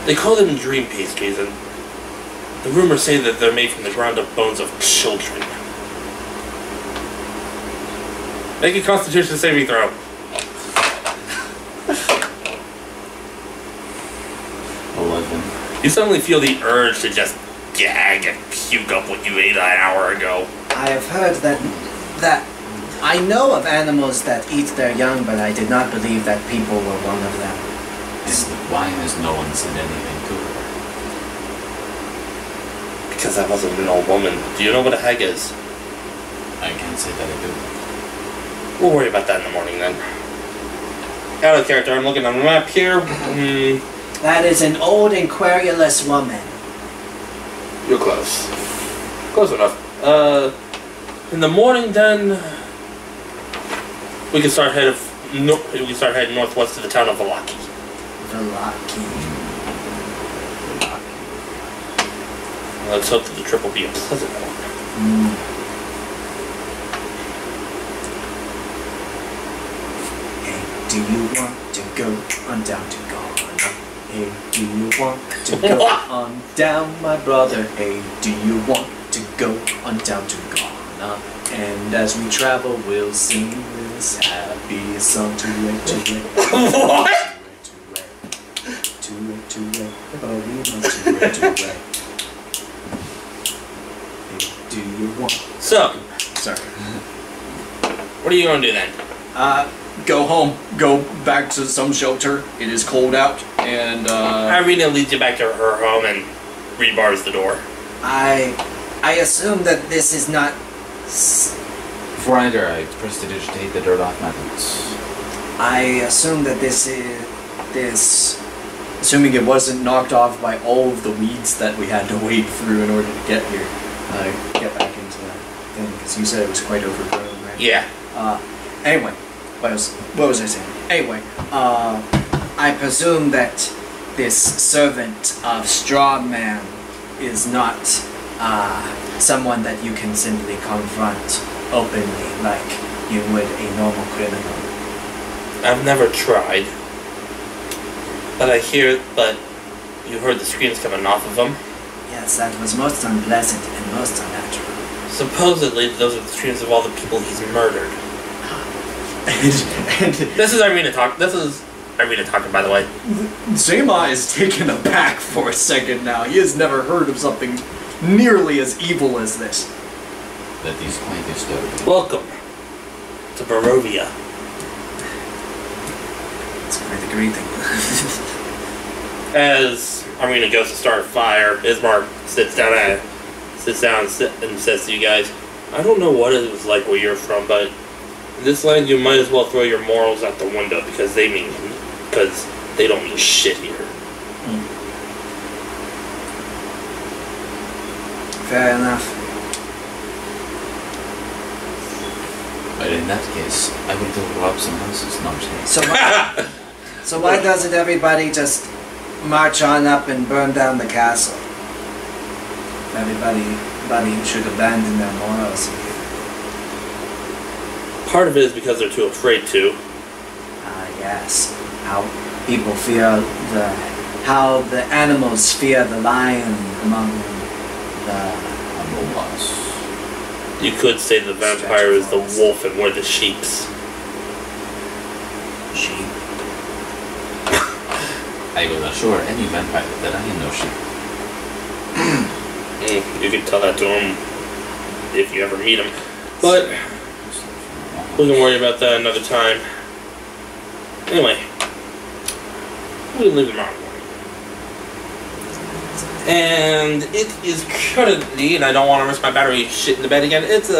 They call them dream pastries, and the rumors say that they're made from the ground up bones of children. Make a Constitution saving throw. 11. You suddenly feel the urge to just gag and puke up what you ate an hour ago. I have heard that I know of animals that eat their young, but I did not believe that people were one of them. And why has no one said anything to her? Because I wasn't an old woman. Do you know what a hag is? I can't say that I do. We'll worry about that in the morning then. Out of character, I'm looking on the map here. That is an old and querulous woman. You're close. Close enough. In the morning then, we can start heading northwest to the town of Valaki. Valaki. Let's hope that the trip will be a pleasant one. Hey, do you want to go on down to Ghana? Hey, do you want to go on down, my brother? Hey, do you want to go on down to Ghana? And as we travel, we'll sing this happy song to it. What? To it. Oh, we want to it. Hey, do you want? So, Sorry. what are you going to do then? Go home. Go back to some shelter. It is cold out, and Irina leads you back to her home and rebars the door. I assume that this is not... Before I enter, I prestidigitate the dirt off my boots. I assume that this. Assuming it wasn't knocked off by all of the weeds that we had to wade through in order to get here, get back into that thing, because you said it was quite overgrown, right? Yeah. Anyway, what was I saying? Anyway, I presume that this servant of Strahd is not someone that you can simply confront openly like you would a normal criminal. I've never tried. But you heard the screams coming off of him. Yes, that was most unpleasant and most unnatural. Supposedly, those are the screams of all the people he's murdered. This is Irina talking, by the way. Zema is taken aback for a second now. He has never heard of something nearly as evil as this. That is quite disturbing. Welcome to Barovia. It's quite a great thing. As Irina goes to start a fire, Ismark sits down and says to you guys, I don't know what it was like where you're from, but in this land you might as well throw your morals out the window because they don't mean shit here. Fair enough. But in that case, I will go rob some houses. No, I'm saying. So why doesn't everybody just march on up and burn down the castle? Everybody should abandon their morals. Part of it is because they're too afraid to. Yes. How people fear how the animals fear the lion among the Among You could say the vampire is the wolf and we're the sheeps. sheep. I will assure any vampire that I am no sheep. You could tell that to him if you ever meet him. But we can worry about that another time. Anyway, we can leave tomorrow morning. And it is currently, and I don't want to risk my battery shit in the bed again, it's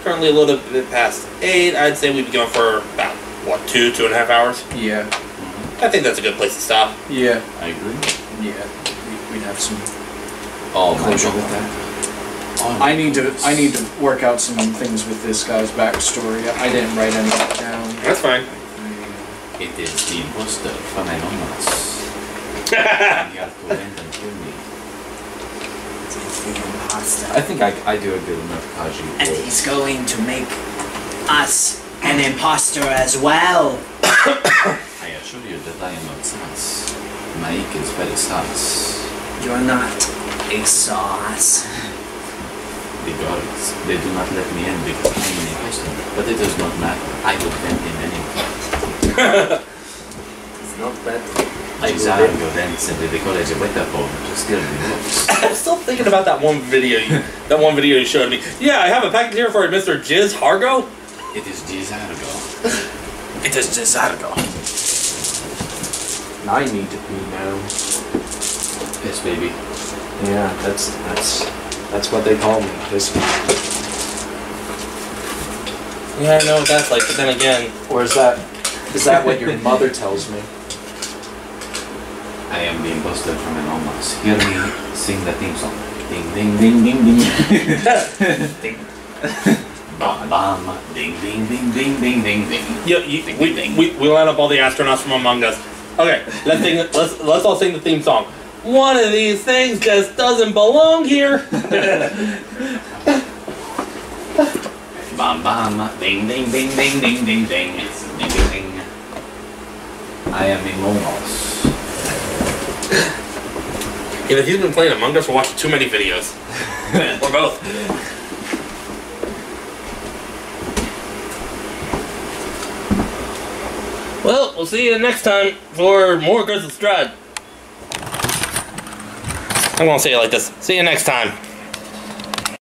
currently a little bit past 8. I'd say we'd be going for about, what, 2.5 hours? Yeah. I think that's a good place to stop. Yeah. I agree. Yeah. We'd have some Oh my closure god. with that. Oh, I need to work out some things with this guy's backstory. I didn't write any of it down. That's fine. It is the imposter from Anonymous. You have to went and kill me. It's the imposter. I think I do a good enough Kaji And voice. he's going to make us an imposter as well. I assure you that I am not sus. Mike is very sus. You're not a sauce. The guards, they do not let me in because I am an imposter. But it does not matter. I will vent in anyway. It's not bad. Gisargo then said that the college of Wetterborn to steal the books. I'm still thinking about that one video you showed me. Yeah, I have a package here for Mr. Jiz Hargo. It is Gisargo. It is Gisargo. I need to pee now. Yes, baby. Yeah, that's what they call me. This Yeah, I know what that's like, but then again... Or is that what your mother tells me? I am the imposter from Anonymous. Hear me sing the theme song. Ding ding ding ding ding. Ding. Bam bam. Ding ding ding ding ding ding ding. We line up all the astronauts from Among Us. Okay, let's all sing the theme song. One of these things just doesn't belong here. Bam bam. Ding ding ding ding ding ding ding. Ding ding ding. I am Anonymous. Either he's been playing Among Us or watching too many videos. Or both. Well, we'll see you next time for more Curse of Strahd. I'm gonna say it like this. See you next time.